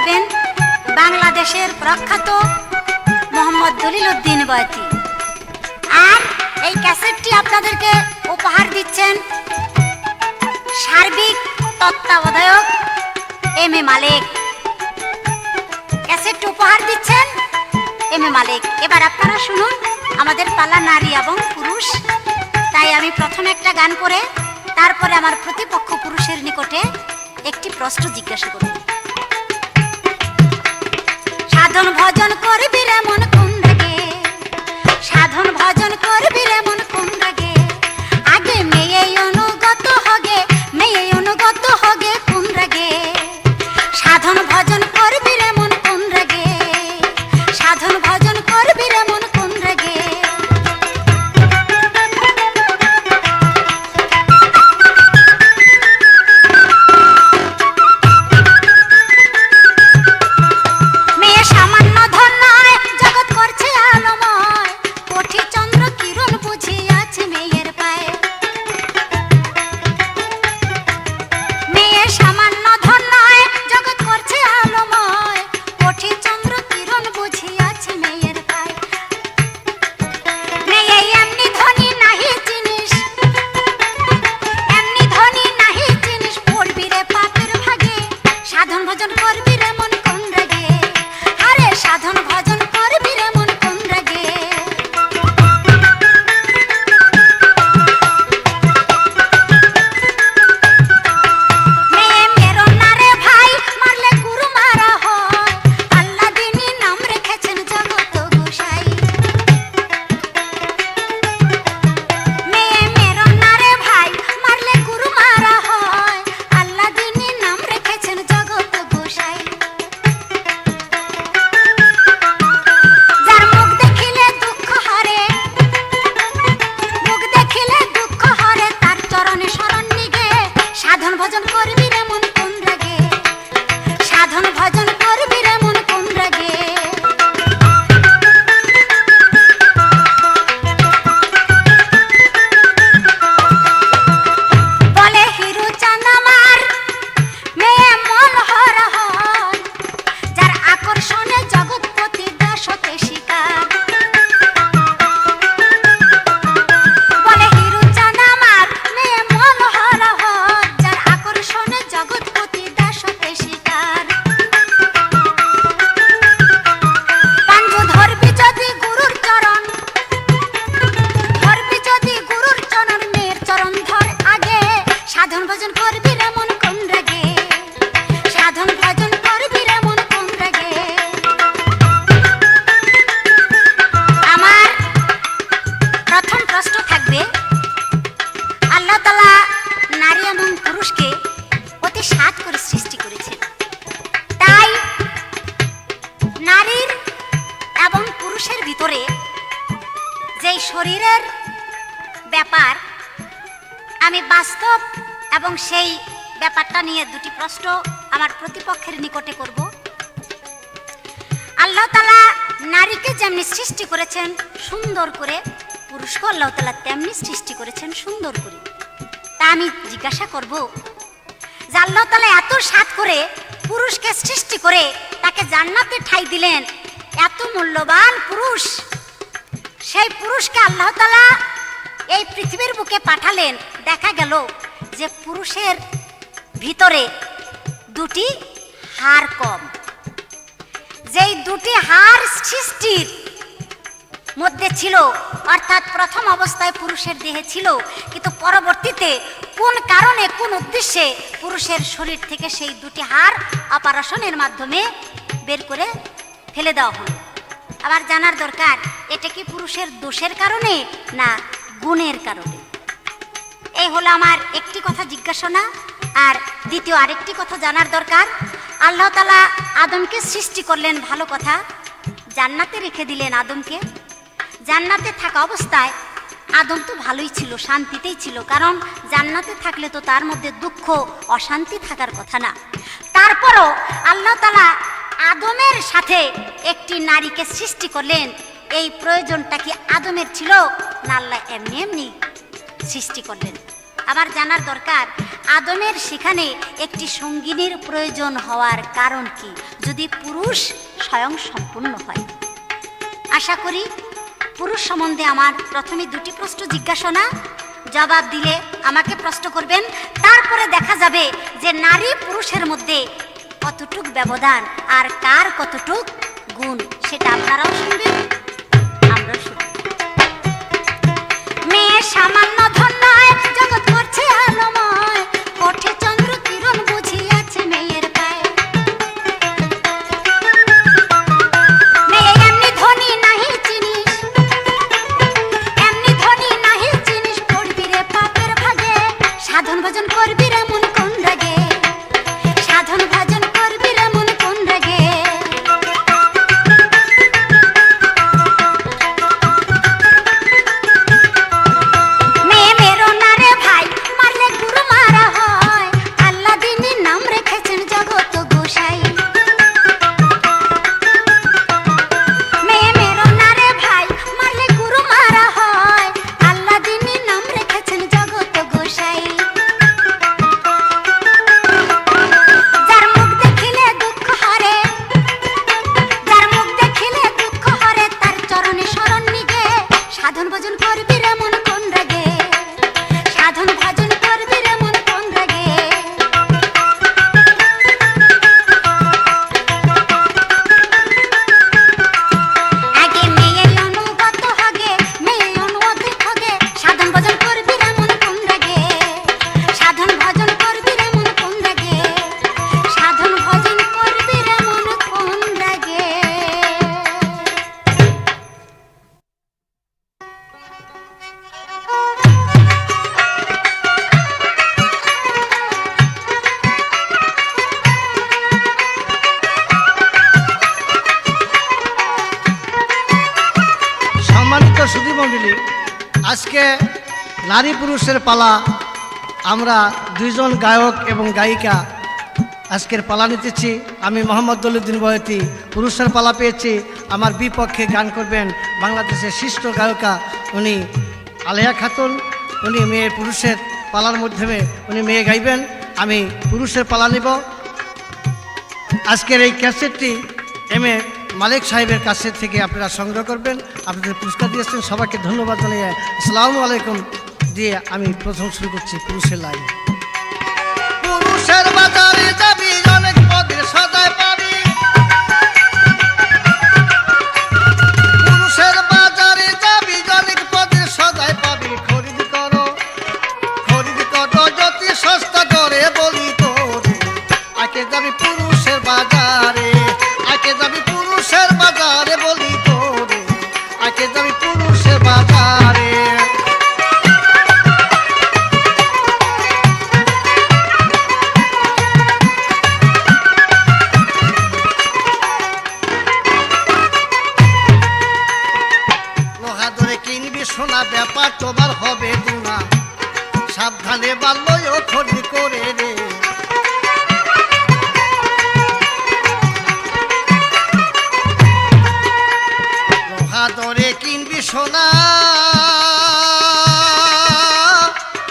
করবেন বাংলাদেশের প্রখ্যাত মোহাম্মদ দলিল উদ্দিন বয়াতি। আর এই ক্যাসেটটি আপনাদেরকে উপহার দিচ্ছেন সার্বিক তত্ত্বাবধায়ক এম এ মালিক। ক্যাসেটটি উপহার দিচ্ছেন এম এ মালিক। এবার আপনারা শুনুন আমাদের পালা নারী এবং পুরুষ। তাই আমি প্রথমে একটা গান করে তারপরে আমার প্রতিপক্ষ পুরুষের নিকটে একটি প্রশ্ন জিজ্ঞাসা করব। সাধন ভজন করবি রে মন কোন রাগে, সাধন ভজন করবি রে মন কোন রাগে, আগে মেয়ে অনুগত হগে, মেয়ে অনুগত হগে কোন রাগে। সাধন ভজন করবি রে মন কোন রাগে, সাধন ভজন করবি রে মন কোন রাগে। মেয়ে সামান্য ধন নয়, জগৎ করছে আলোময়, কোটি চন্দ্র কিরণ বুঝিয়াছে মেয়ের পায়ে। মেয়ে সামান্য ধন নয়, জগৎ করছে আলোময়, কোটি চন্দ্র কিরণ বুঝিয়াছে মেয়ের পায়ে। মেয়ে এমনি ধনী নাহি জিনিস, এমনি ধনী নাহি জিনিস, পড়বি রে পাপের ভাগে, সাধন ভজন করবি রে মন কোন রাগে, আরে সাধন ভজন করবি রে মন কোন রাগে। মেয়ে মেরো না রে ভাই, মারলে গুরু মারা হয়, আল্লাহ দিনই নাম রেখেছেন জগত গোসাই। মেয়ে মেরো না রে ভাই, মারলে গুরু মারা হয়, আল্লাহ দিনই নাম রেখেছেন জগত গোসাই। যার মুখ দেখিলে দুঃখ হরে, মুখ দেখিলে দুঃখ হরে, তার চরণে শরণ নিগে, সাধন ভজন করবি রে মন কোন রাগে, সাধন ভজন করবি রে মন কোন রাগে। বলে হিরু চাঁদ আমার, মেয়ে মন হর হয়, যার আকর্ষণে জগৎপতি দাসতে শিকার। বলে হিরু চাঁদ আমার, মেয়ে মন হর হয়, যার আকর্ষণে জগৎপতি দাসতে শিকার। পাঞ্জু ধরবি যদি গুরুর চরণ, ধরবি যদি গুরুর চরণ, মেয়ের চরণ ধর আগে, সাধন ভজন করবি রে মন কোন রাগে, সাধন ভজন করবি রে মন কোন রাগে। আমার প্রথম প্রশ্ন থাকবে, আল্লাহ তাআলা নারী এবং পুরুষকে অতি সাত করে সৃষ্টি করেছেন। তাই নারীর এবং পুরুষের ভিতরে যেই শরীরের ব্যাপার, আমি বাস্তব এবং সেই ব্যাপারটা নিয়ে দুটি প্রশ্ন আমার প্রতিপক্ষের নিকটে করব। আল্লাহ তাআলা নারীকে যেমনি সৃষ্টি করেছেন সুন্দর করে, পুরুষকে আল্লাহ তাআলা তেমনি সৃষ্টি করেছেন সুন্দর করে। তা আমি জিজ্ঞাসা করব যে আল্লাহ তাআলা এত সাত করে পুরুষকে সৃষ্টি করে তাকে জান্নাতে ঠাঁই দিলেন, এত মূল্যবান পুরুষ, সেই পুরুষকে আল্লাহ তাআলা এই পৃথিবীর বুকে পাঠালেন। দেখা গেল যে পুরুষের ভিতরে দুটি হাড় কম, যেই দুটি হাড় সৃষ্টির মধ্যে ছিল, অর্থাৎ প্রথম অবস্থায় পুরুষের দেহে ছিল, কিন্তু পরবর্তীতে কোন কারণে কোন উদ্দেশ্যে পুরুষের শরীর থেকে সেই দুটি হাড় অপারেশনের মাধ্যমে বের করে ফেলে দেওয়া হলো। আবার জানার দরকার, এটা কি পুরুষের দোষের কারণে না গুণের কারণে। এই হলো আমার একটি কথা জিজ্ঞাসা। আর দ্বিতীয় আরেকটি কথা জানার দরকার, আল্লাহ তাআলা আদমকে সৃষ্টি করলেন, ভালো কথা, জান্নাতে রেখে দিলেন আদমকে। জান্নাতে থাকা অবস্থায় আদম তো ভালোই ছিল, শান্তিতেই ছিল, কারণ জান্নাতে থাকলে তো তার মধ্যে দুঃখ অশান্তি থাকার কথা না। তারপরও আল্লাহ তাআলা আদমের সাথে একটি নারীকে সৃষ্টি করলেন। এই প্রয়োজনটা কি আদমের ছিল না আল্লাহ এমনি এমনি সৃষ্টি করলেন? আবার জানার দরকার, আদমের সেখানে একটি সঙ্গিনীর প্রয়োজন হওয়ার কারণ কি যদি পুরুষ স্বয়ং সম্পূর্ণ হয়? আশা করি পুরুষ সম্বন্ধে আমার প্রথমে দুটি প্রশ্ন জিজ্ঞাসা জবাব দিলে আমাকে প্রশ্ন করবেন, তারপরে দেখা যাবে যে নারী পুরুষের মধ্যে কতটুক ব্যবধান আর কার কতটুক গুণ, সেটা আপনারাও শুনবেন, আমরাও শুনব। মেয়ে সামান্য ধন নয়, জগৎ করছে আলোময়, ওঠে চন্দ্র কিরণ বুঝিয়াছে মেয়ের পায়ে। মেয়ে এমনি ধনী নাহি চিনিস, এমনি ধনী নাহি চিনিস, পড়বি রে পাপের ভাগে, সাধন ভজন করবি রে মন কোন রাগে, সাধন ভজন করবি রে মন কোন রাগে। মেয়ে মেরো না রে ভাই, মারলে গুরু মারা হয়, আল্লাহ দিনের নাম রেখেছেন জগত গোসাই। মেয়ে মেরো না রে ভাই, মারলে গুরু মারা হয়, আল্লাহ দিনের নাম রেখেছেন জগত গোসাই। যার মুখ দেখিলে দুঃখ হরে, যার মুখ দেখিলে দুঃখ হরে, তার চরণে শরণ নিগে, সাধন ভজন করবি রে মন কোন রাগে, সাধন ভজন করবি রে মন কোন রাগে। আগে মেয়ে অনুগত হগে, মেয়ে অনুগত হগে, সাধন ভজন করবি রে মন কোন রাগে, সাধন ভজন করবি রে মন কোন রাগে, সাধন ভজন করবি রে মন কোন রাগে। সম্মানিত সুধীমণ্ডলী, আজকে নারী পুরুষের পালা। আমরা দুইজন গায়ক এবং গায়িকা আজকের পালা নিতেছি। আমি মোহাম্মদ দলিউদ্দিন বয়তি পুরুষের পালা পেয়েছি। আমার বিপক্ষে গান করবেন বাংলাদেশের শ্রেষ্ঠ গায়িকা, উনি আলেয়া খাতুন। উনি পুরুষের পালার মাধ্যমে উনি মেয়ে গাইবেন, আমি পুরুষের পালা নিব। আজকের এই ক্যাসেটটি এম.এ. মালিক সাহেবের কাছে থেকে আপনারা সংগ্রহ করবেন। আপনাদের পুরস্কার দিয়েছেন, সবাইকে ধন্যবাদ জানিয়ে আসসালামু আলাইকুম দিয়ে আমি প্রথম শুরু করছি পুরুষের লাইন। পুরুষের বাজারে যাবি, অনেক পদের সদায় পাবি, পুরুষের বাজারে যাবি, অনেক পদের সদায় পাবি, খরিদ করো যদি সস্তা দরে বলি তোরে, আগে যাবি পুরুষের বাজারে, আগে যাবি পুরুষের বাজারে বলি তোরে, আগে যাবি পুরুষের বাজারে। লোহা ধরে কিনবি সোনা, ব্যাপার তোমার হবে দুনা, সাবধানে বাল্যও খরিদ করে রে। লোহা ধরে কিনবি সোনা,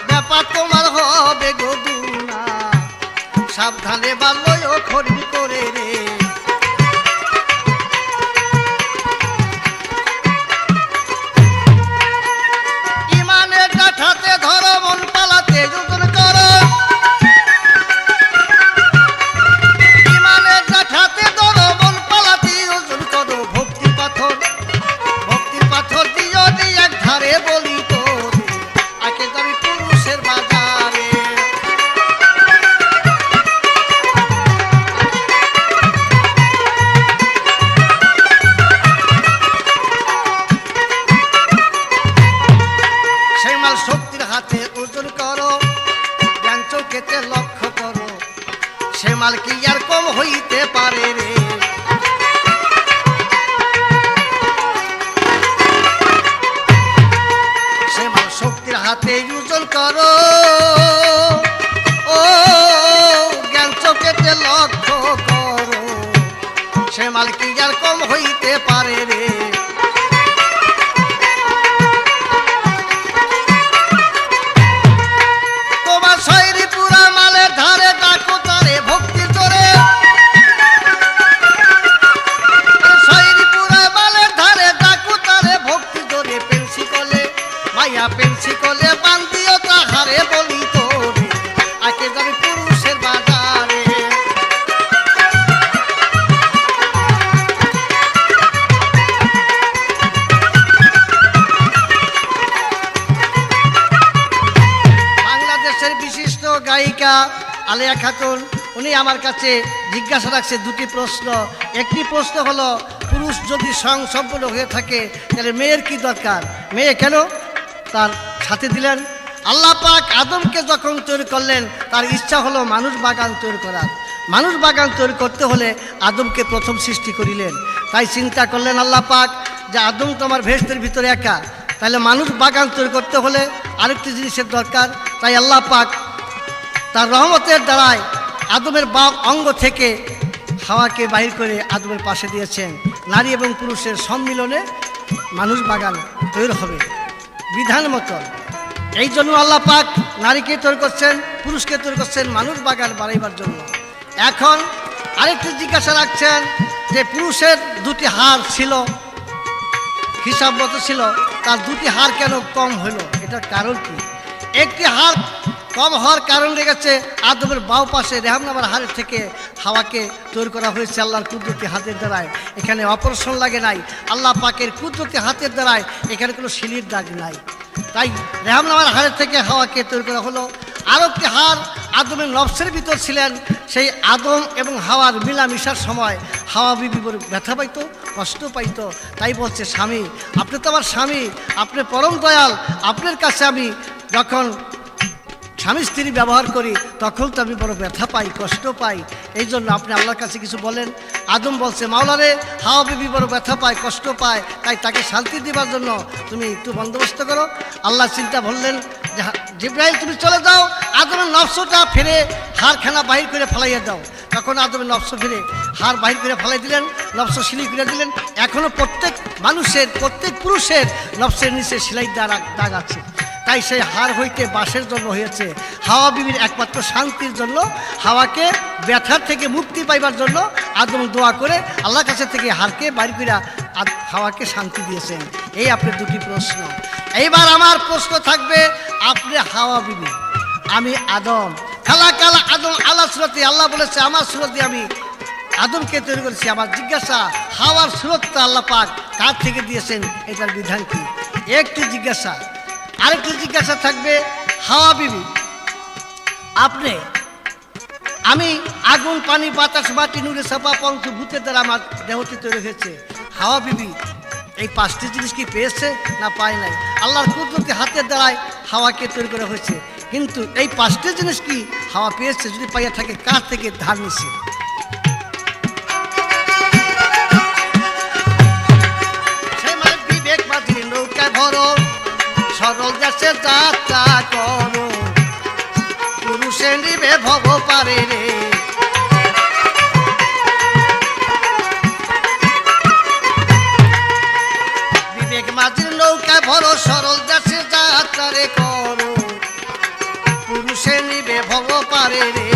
ব্যাপার তোমার হবে গো দুনা, সাবধানে বাল্যও খরিদ করে রে। ইমানের ডাঠাতে ধরো, মন পালাতে যোজন করো, ইমানের ডাঠাতে ধরো, মন পালাতে যোজন করো, ভক্তির পাথর দিও দি এক ধারে বলি তোরে, আগে যাবি পুরুষের বাজারে। সেই মাল শক্তির হাতে ওজন করো, জ্ঞান চোখেতে লক্ষ্য করো, সে মাল কি আর কম হইতে পারে রে। সে মাল শক্তির হাতে ওজন করো, ও জ্ঞান চোখেতে লক্ষ্য করো, সে মাল কি আর কম হইতে পারে রে। তোমার শৈরী পুরা পেন্সি কলে বান্দিও তাহারে বলি তোরে আগে যাবি পুরুষের বাজারে। বাংলাদেশের বিশিষ্ট গায়িকা আলেয়া খাতুন উনি আমার কাছে জিজ্ঞাসা রাখছে দুটি প্রশ্ন। একটি প্রশ্ন হলো, পুরুষ যদি স্বয়ং সম্পূর্ণ হয়ে থাকে তাহলে মেয়ের কি দরকার, মেয়ে কেন তার সাথে দিলেন? আল্লাহ পাক আদমকে যখন তৈরি করলেন তার ইচ্ছা হলো মানুষ বাগান তৈরি করার। মানুষ বাগান তৈরি করতে হলে আদমকে প্রথম সৃষ্টি করিলেন। তাই চিন্তা করলেন আল্লাহ পাক যে আদম তো আমার ভেস্টের ভিতরে একা, তাহলে মানুষ বাগান তৈরি করতে হলে আরেকটি জিনিসের দরকার। তাই আল্লাহ পাক তার রহমতের দ্বারায় আদমের বাম অঙ্গ থেকে হাওয়াকে বাহির করে আদমের পাশে দিয়েছেন। নারী এবং পুরুষের সম্মিলনে মানুষ বাগান তৈরি হবে বিধান মতো। এই জন্য আল্লাহ পাক নারীকে তৈরি করছেন, পুরুষকে তৈরি করছেন মানুষ বাগান বাড়াইবার জন্য। এখন আরেকটি জিজ্ঞাসা রাখছেন যে পুরুষের দুটি হাড় ছিল, হিসাব মতো ছিল, তার দুটি হাড় কেন কম হলো, এটার কারণ কি? একটি হাড় কম হওয়ার কারণ লেগেছে আদমের বাও পাশে রেহাম নামার হাড়ের থেকে হাওয়াকে তৈরি করা হয়েছে আল্লাহর কুদরতি হাতের দ্বারায়। এখানে অপারেশন লাগে নাই, আল্লাহ পাকের কুদরতি হাতের দ্বারায়, এখানে কোনো শিলির দাগ নাই। তাই রেহাম নামার হাড়ের থেকে হাওয়াকে তৈরি করা হলো। আরও একটি হাড় আদমের নফসের ভিতর ছিলেন, সেই আদম এবং হাওয়ার মিলামিশার সময় হাওয়া বিবি বড় ব্যথা পাইতো, কষ্ট পাইতো। তাই বলছে, স্বামী আপনি তো আমার স্বামী, আপনি পরম দয়াল, আপনার কাছে আমি যখন স্বামী স্ত্রী ব্যবহার করি তখন তো আমি বড় ব্যথা পাই, কষ্ট পাই। এই জন্য আপনি আল্লাহর কাছে কিছু বলেন। আদম বলছে, মাওলারে হাওয়া বিবি বড় ব্যথা পায়, কষ্ট পায়, তাই তাকে শান্তি দেবার জন্য তুমি একটু বন্দোবস্ত করো। আল্লাহ চিন্তা বললেন যে জিব্রাইল তুমি চলে যাও, আদমের নফসটা ফিরে হাড়খানা বাহির করে ফেলাইয়া দাও। তখন আদমের নফস ফিরে হাড় বাহির করে ফেলাই দিলেন, নফস সিলাই করে দিলেন। এখনও প্রত্যেক মানুষের, প্রত্যেক পুরুষের নফসের নিচে সেলাই দাগ আছে। তাই সেই হাড় হইতে বাঁশের জন্ম হয়েছে। হাওয়া বিবির একমাত্র শান্তির জন্য, হাওয়াকে ব্যথার থেকে মুক্তি পাইবার জন্য আদম দোয়া করে আল্লাহর কাছে থেকে হাড়কে বাড়ি করে হাওয়াকে শান্তি দিয়েছেন। এই আপনার দুটি প্রশ্ন। এইবার আমার প্রশ্ন থাকবে, আপনি হাওয়া বিবি, আমি আদম। কালা কালা আদম আল্লাহ সুরতে, আল্লাহ বলেছে আমার সুরতে আমি আদমকে তৈরি করেছি। আমার জিজ্ঞাসা, হাওয়ার সুরতটা আল্লাহ পাক কার থেকে দিয়েছেন, এটার বিধান কি? একটি জিজ্ঞাসা। আরেকটি জিজ্ঞাসা থাকবে, হাওয়া বিবি আপনি, আমি আগুন পানি বাতাস মাটি নুরে সাপা পঞ্চ ভূতের দ্বারা আমার দেহটি তৈরি হয়েছে। হাওয়া বিবি এই পাঁচটি জিনিস কি পেয়েছে না পায় নাই? আল্লাহর কুদরতি হাতের দ্বারায় হাওয়াকে তৈরি করা হয়েছে, কিন্তু এই পাঁচটি জিনিস কি হাওয়া পেয়েছে? যদি পাইয়া থাকে কার থেকে ধার নিছে? সেই মানে বিবেক মাঝির নৌকায় ভরো, সরল দেশে যাত্রা করো, পুরুষে নিবে ভব পারে রে। বিবেক মাঝির নৌকায় ভরো, সরল দেশে যাত্রা রে করো, পুরুষে নিবে ভব পারে রে।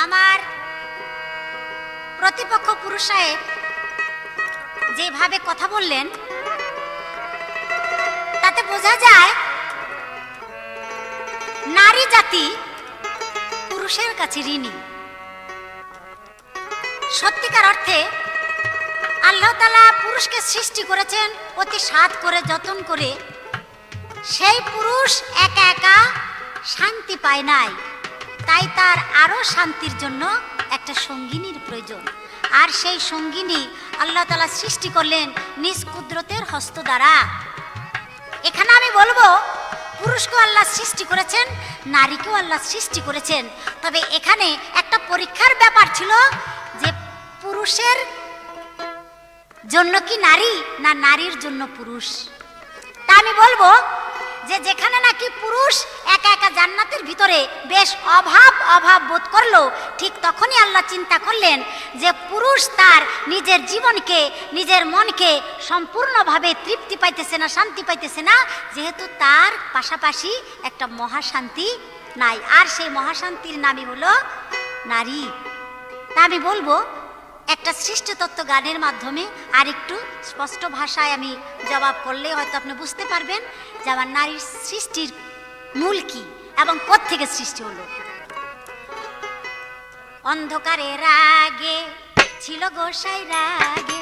আমার প্রতিপক্ষ পুরুষ সাহেব যেভাবে কথা বললেন তাতে বোঝা যায় নারী জাতি পুরুষের কাছে ঋণী। সত্যিকার অর্থে আল্লাহ তাআলা পুরুষকে সৃষ্টি করেছেন অতি সাধ করে, যত্ন করে। সেই পুরুষ একা একা শান্তি পায় নাই, তাই তার আরো শান্তির জন্য একটা সঙ্গিনীর প্রয়োজন। আর সেই সঙ্গিনী আল্লাহ তাআলা সৃষ্টি করলেন নিজ কুদরতের হস্ত দ্বারা। এখানে আমি বলবো পুরুষকেও আল্লাহ সৃষ্টি করেছেন, নারীকেও আল্লাহ সৃষ্টি করেছেন। তবে এখানে একটা পরীক্ষার ব্যাপার ছিল যে পুরুষের জন্য কি নারী, না নারীর জন্য পুরুষ। তা আমি বলবো যে যেখানে নাকি পুরুষ একা একা জান্নাতের ভিতরে বেশ অভাব বোধ করলো, ঠিক তখনই আল্লাহ চিন্তা করলেন যে পুরুষ তার নিজের জীবনকে, নিজের মনকে সম্পূর্ণভাবে তৃপ্তি পাইতেছে না, শান্তি পাইতেছে না, যেহেতু তার পাশাপাশি একটা মহাশান্তি নাই, আর সেই মহাশান্তির নামই হলো নারী। তা আমি বলবো একটা সৃষ্টিতত্ত্ব গানের মাধ্যমে আর একটু স্পষ্ট ভাষায় আমি জবাব করলে হয়তো আপনি বুঝতে পারবেন যে আমার নারীর সৃষ্টির মূল কি এবং কোত্থেকে সৃষ্টি হলো। অন্ধকারের আগে ছিল গোসাই রাগে,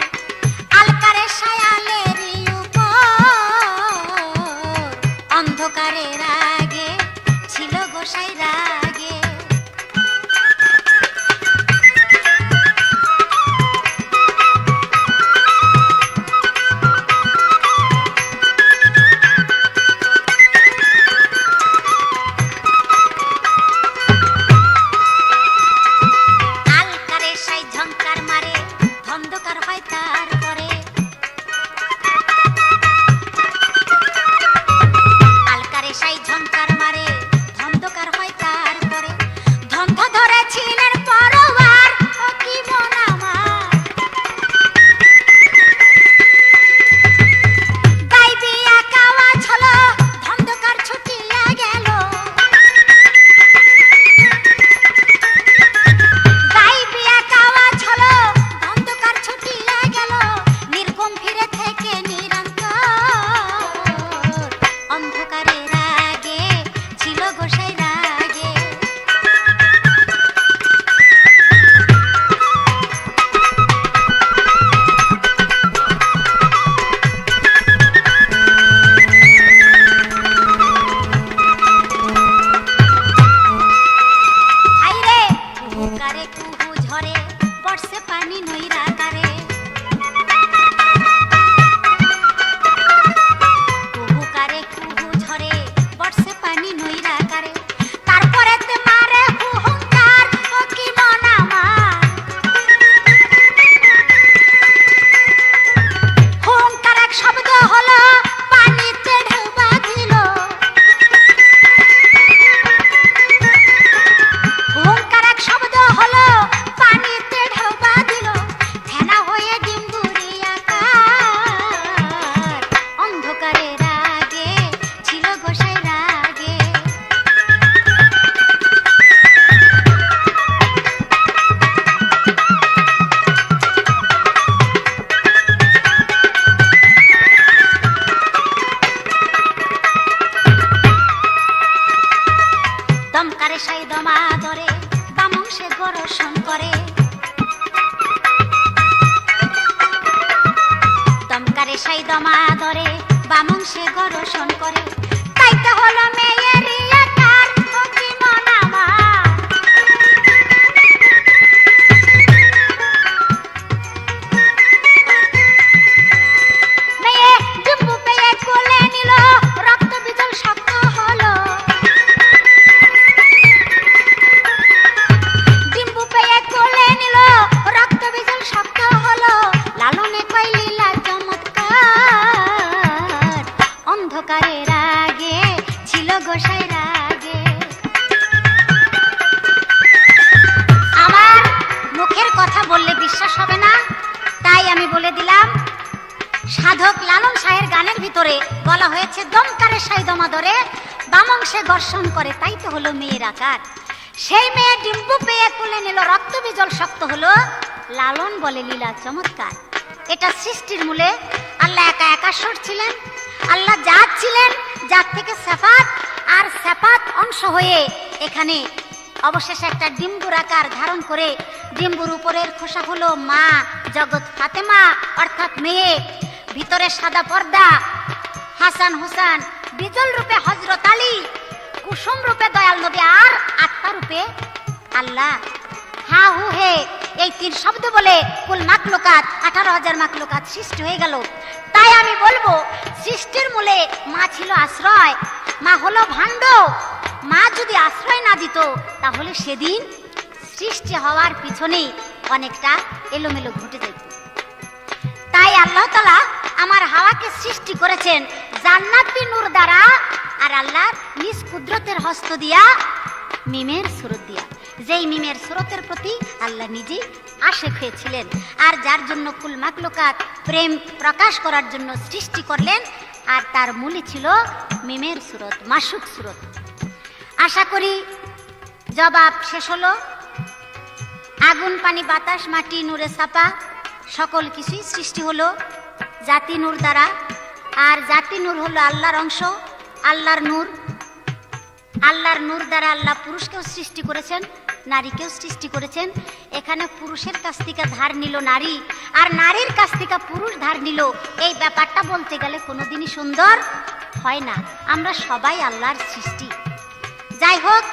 আলকারে সায়ালের উপর, অন্ধকারের আগে ছিল গোসাই রাগে। সাধক লালন শাহের গানের ভিতরে বলা হয়েছে দমকারে সাই দমা ধরে বামাংশে ঘর্ষণ করে, তাই তো হলো মেয়ের আকার। সেই মেয়ে ডিম্বু পেয়ে কোলে নিল, রক্ত বিজল শক্ত হলো, লালন বলে লীলা চমৎকার। এটা সৃষ্টির মূলে আল্লাহ একা একাশ্বর ছিলেন। আল্লাহ জাত ছিলেন, জাত থেকে সেফাত, আর সেফাত অংশ হয়ে এখানে অবশেষে একটা ডিম্বুর আকার ধারণ করে ডিম্বুর উপরের খোসা হলো মা জগৎ ফাতেমা অর্থাৎ মেয়ে, ভিতরে সাদা পর্দা হাসান হুসান, বিজল রূপে হযরত আলী, কুসুম রূপে দয়াল নবী, আর আত্মা রূপে আল্লাহ। হা হু হে এই তিন শব্দ বলে কুল মাকলুকাত 18,000 মাকলুকাত সৃষ্টি হয়ে গেল। তাই আমি বলবো সৃষ্টির মূলে মা ছিল আশ্রয়, মা হলো ভাণ্ড। মা যদি আশ্রয় না দিত তাহলে সেদিন সৃষ্টি হওয়ার পিছনেই অনেকটা এলোমেলো ঘটে যেত। তাই আল্লাহ তাআলা আমার হাওয়াকে সৃষ্টি করেছেন জান্নাতি নূর দ্বারা, আর আল্লাহর নিজ কুদরতের হস্ত দিয়া, মিমের সুরত দিয়া, যেই মিমের সুরতের প্রতি আল্লাহ নিজেই আশেক হয়েছিলেন, আর যার জন্য কুল মাখলুকাত প্রেম প্রকাশ করার জন্য সৃষ্টি করলেন, আর তার মূলে ছিল মিমের সুরত, মাসুক সুরত। আশা করি জবাব শেষ হলো। আগুন, পানি, বাতাস, মাটি, নূরে ছাপা সকল কিছুই সৃষ্টি হলো জাতি নূর দ্বারা, আর জাতি নূর হলো আল্লাহর অংশ, আল্লাহর নূর। আল্লাহর নূর দ্বারা আল্লাহ পুরুষকেও সৃষ্টি করেছেন, নারীকেও সৃষ্টি করেছেন। এখানে পুরুষের কাছ থেকে ধার নিল নারী, আর নারীর কাছ থেকে পুরুষ ধার নিল। এই ব্যাপারটা বলতে গেলে কোনোদিনই সুন্দর হয় না। আমরা সবাই আল্লাহর সৃষ্টি। যাই হোক,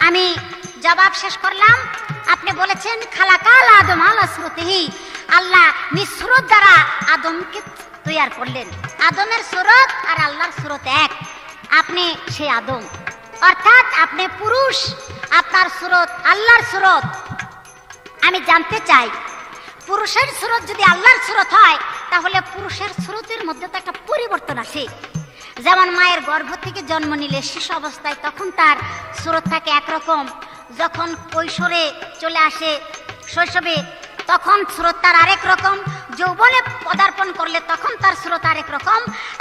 আমি জবাব শেষ করলাম। আপনি বলেছেন খালাকাল আদম আলা সুরতিহি, আল্লাহ নিজ সুরত দ্বারা আদমকে তৈয়ার করলেন। আদমের সুরত আর আল্লাহর সুরত এক, আপনি সেই আদম, অর্থাৎ আপনি পুরুষ, আপনার সুরত আল্লাহর সুরত। আমি জানতে চাই, পুরুষের সুরত যদি আল্লাহর সুরত হয় তাহলে পুরুষের সুরতের মধ্যে তো একটা পরিবর্তন আসে। যেমন মায়ের গর্ভ থেকে জন্ম নিলে শিশু অবস্থায় তখন তার সুরত থাকে একরকম, যখন কৈশোরে চলে আসে শৈশবে তখন সুরত তার আরেক রকম, যৌবনে পদার্পণ করলে তখন তার সুরত আরেক রকম,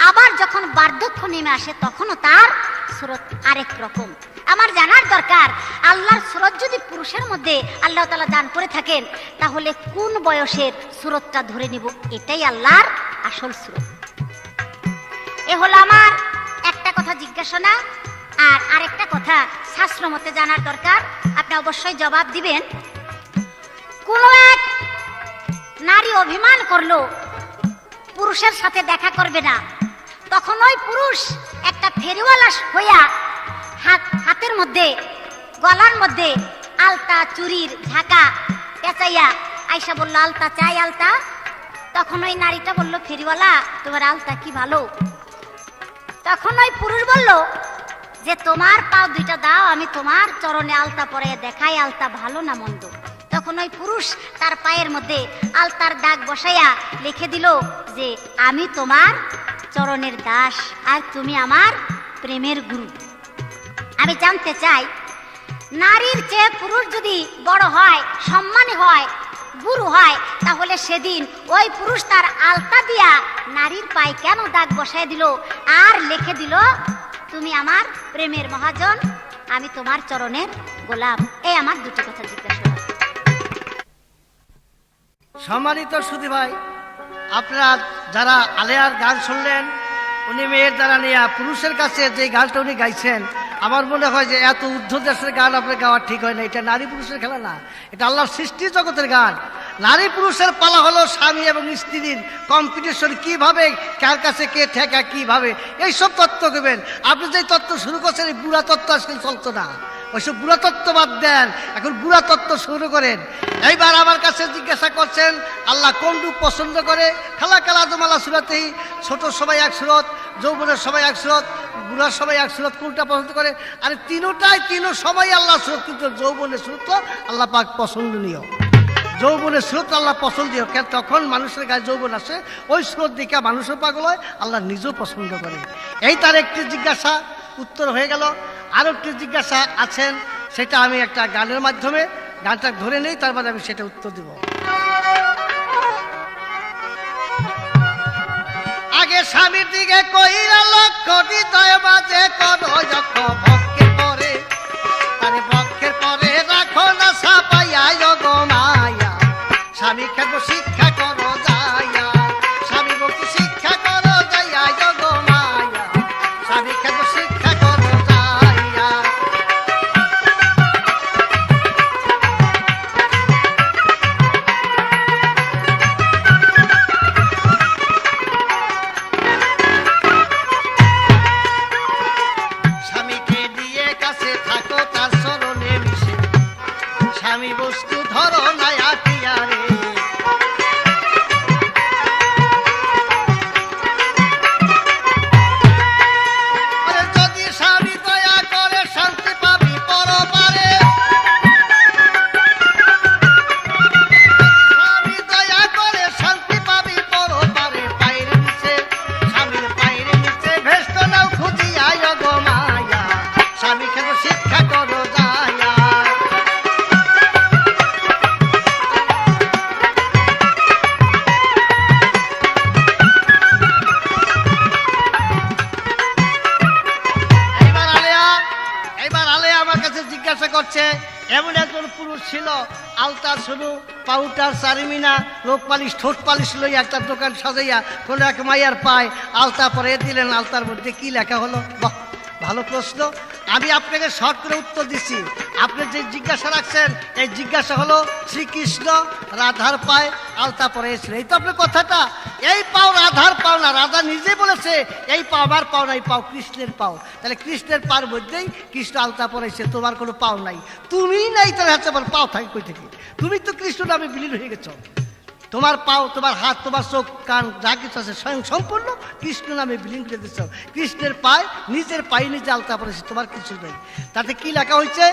আবার যখন বার্ধক্য নেমে আসে তখনও তার সুরত আরেক রকম। আমার জানার দরকার, আল্লাহর সুরত যদি পুরুষের মধ্যে আল্লাহ তাআলা দান করে থাকেন তাহলে কোন বয়সের সুরতটা ধরে নিব, এটাই আল্লাহর আসল সুরত। এ হলো আমার একটা কথা জিজ্ঞাসা। আর আরেকটা কথা শাস্ত্র মতে জানার দরকার, আপনি অবশ্যই জবাব দিবেন। কোন এক নারী অভিমান করলো, পুরুষের সাথে দেখা করবে না, তখন ওই পুরুষ একটা ফেরিওয়ালা হইয়া হাতের মধ্যে গলার মধ্যে আলতা চুরির ঝাঁকা পেঁচাইয়া আয়সা বলল আলতা চাই আলতা। তখন ওই নারীটা বলল ফেরিওয়ালা তোমার আলতা কি ভালো। তখন ওই পুরুষ বলল যে তোমার পাও দুইটা দাও, আমি তোমার চরণে আলতা পরে দেখাই আলতা ভালো না মন্দ। তখন ওই পুরুষ তার পায়ের মধ্যে আলতার দাগ বসাইয়া লিখে দিল যে আমি তোমার চরণের দাস আর তুমি আমার প্রেমের গুরু। আমি জানতে চাই, নারীর চেয়ে পুরুষ যদি বড় হয়, সম্মানী হয়, গুরু হয়, তাহলে সেদিন ওই পুরুষ তার আলতা দিয়া নারীর পায়ে কেন দাগ বসায় দিল আর লিখে দিল তুমি আমার প্রেমের মহাজন, আমি তোমার চরণের গোলাম? এই আমার দুটি কথা জিজ্ঞাসা। সম্মানিত সুধী ভাই, আপনারা যারা আলেয়ার গান শুনলেন, উনি মেয়ের দ্বারা নিয়ে পুরুষের কাছে যে গানটা উনি গাইছেন, আমার মনে হয় যে এত ঊর্ধ্বদেশের গান আপনার গাওয়া ঠিক হয় না। এটা নারী পুরুষের খেলা না, এটা আল্লাহর সৃষ্টি জগতের গান। নারী পুরুষের পালা হলো স্বামী এবং স্ত্রীর কম্পিটিশন, কিভাবে কার কাছে কে ঠেকা, কিভাবে এইসব তত্ত্ব করবেন। আপনি যে তত্ত্ব শুরু করছেন এই বুড়া তত্ত্ব আজকে চলতো না, ওইসব বুড়া তত্ত্ব বাদ দেন, এখন বুড়া তত্ত্ব শুরু করেন। এইবার আমার কাছে জিজ্ঞাসা করছেন আল্লাহ কোন রূপ পছন্দ করে। খালাকাল আদম আলা সুরাতেই, ছোট সবাই এক সুরত, যৌবনের সবাই এক সুরত, বুড়ার সবাই এক সুরত, কোনটা পছন্দ করে? আরে তিনো সবাই আল্লাহ সুরত, কিন্তু যৌবনের সুরত আল্লাহ পাক পছন্দনীয়। যৌবনের স্রোত আল্লাহ পছন্দীয়, তখন মানুষের গায়ে যৌবন আসে, ওই স্রোত দেখে মানুষের পাগল হয়, আল্লাহ নিজেও পছন্দ করে। এই তার একটি জিজ্ঞাসা উত্তর হয়ে গেল। আরও একটি জিজ্ঞাসা আছেন, সেটা আমি একটা গানের মাধ্যমে গানটা ধরে নেই, তারপরে আমি সেটা উত্তর দেব। আগে স্বামীর দিকে কইরা লক্ষ্য হৃদয় মাঝে করো যখন ভক্তের পরে, আরে ভক্তের পরে রাখো না সাপাইয়া গো মায়া। স্বামী খেব শিক্ষা করো যাইয়া, স্বামী ভক্তি শিক্ষা করো যাইয়া গো মায়া, স্বামী খেব শিক্ষা করো যাইয়া। স্বামীকে কাছে জিজ্ঞাসা করছে, এমন একজন পুরুষ ছিল, আলতা শুরু পাউডার চারিমিনা লোক পালিশ ঠোঁট পালিশ লইয়া একটা দোকান সাজাইয়া কোনো এক মাইয়ার পায় আলতা পরে দিলেন। আলতার মধ্যে কি লেখা হলো? বাহ, ভালো প্রশ্ন। আমি আপনাকে শর্ট করে উত্তর দিচ্ছি। আপনি যে জিজ্ঞাসা রাখছেন, এই জিজ্ঞাসা হলো শ্রীকৃষ্ণ রাধার পায়ে আলতা পরেছিল। এই তো আপনার কথাটা। এই পাও রাধার পাও না, রাধা নিজে বলেছে এই পাও আমার পাও না, এই পাও কৃষ্ণের পাও। তাহলে কৃষ্ণের পার মধ্যেই কৃষ্ণ আলতা পরেছে, তোমার কোনো পাও নাই। তুমিই নাই, তাহলে হচ্ছে আমার পাও থাকি কই থেকে? তুমি তো কৃষ্ণ নামে বিলীন হয়ে গেছো। তোমার পাও, তোমার হাত, তোমার চোখ, কান যা কিছু আছে স্বয়ং সম্পূর্ণ কৃষ্ণ নামে বিলীন করে দিচ্ছ। কৃষ্ণের পায়ে, নিজের পায়ে নিজে আলতা পড়েছে, তোমার কিছু নেই। তাতে কি লেখা হয়েছে?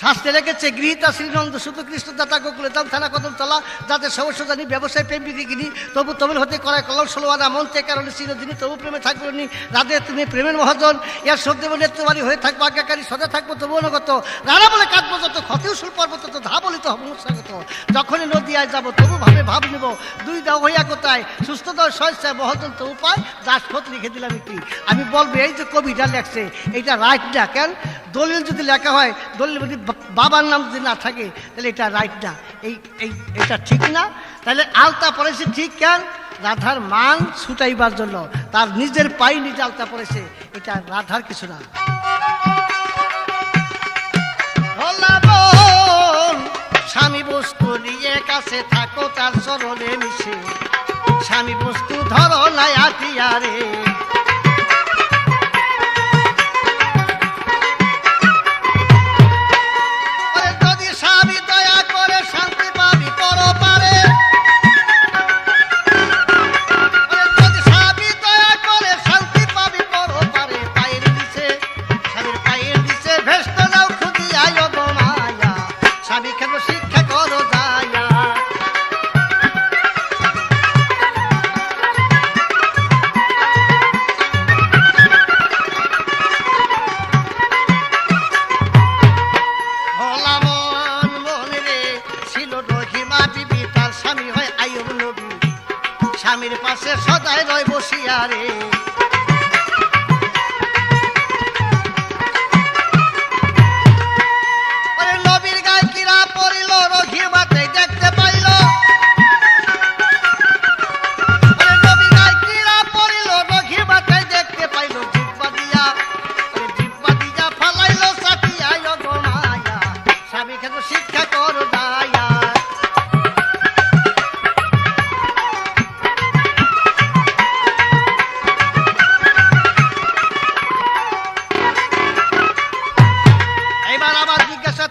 শাস্ত্রে লেগেছে, গৃহীতা শ্রীনন্দ শুধু কৃষ্ণ দাতা গোকুলে দাম থানা কদম তলা, যাতে সমস্যা জানি ব্যবসায় প্রেম বিক্রি কিনি, তবু তমিল হতে করায় কলম ষোলোয়ানা মন থেকে কারণে চিরদিনই তবু প্রেমে থাকবো নি। রাধে তুমি প্রেমের মহাজন, এর সত্যি বলে তোমারই হয়ে থাকবো আজ্ঞাকারী, সদা থাকবো তবু অনুগত। রানা বলে কাটবো যত ক্ষতি উসুল পর্বত, তো ধা বলিত হব স্বাগত। যখনই নদীয়ায় যাবো তবু ভাবে ভাব নিব, দুই দাও হইয়া কোথায় সুস্থ দাও স্বেচ্ছায় মহাজন তো উপায়, দাসপথ লিখে দিলাম একটি। আমি বলবো এই যে কবিটা লেখছে এইটা রাইট না। কেন? দলিল যদি লেখা হয়, দলিল যদি বাবার নাম যদি না থাকে তাহলে এটা রাইট না, এটা ঠিক না। তাহলে আলতা পড়েছে ঠিক কেন? রাধার মান ছুটাইবার জন্য, তার নিজের পায়ে নিজে আলতা পড়েছে, এটা রাধার কিছু না। স্বামী বস্তু নিয়ে কাছে থাকো, তার চরণে মিশে স্বামী বস্তু ধরো নাই আটিয়ারে। স্বামীর পাশে সদাই রয় বসিয়া রে। নবীর গায়ে কিরা পড়িল, রঘির মাঠে দেখতে পাইল। নবীর গায়ে কিরা পড়িল, রঘির মাঠে দেখতে পাইল। জিব্বা দিয়া ফালাইল চাটিয়া গো মায়া, স্বামী কেন শিক্ষা করো দায়া।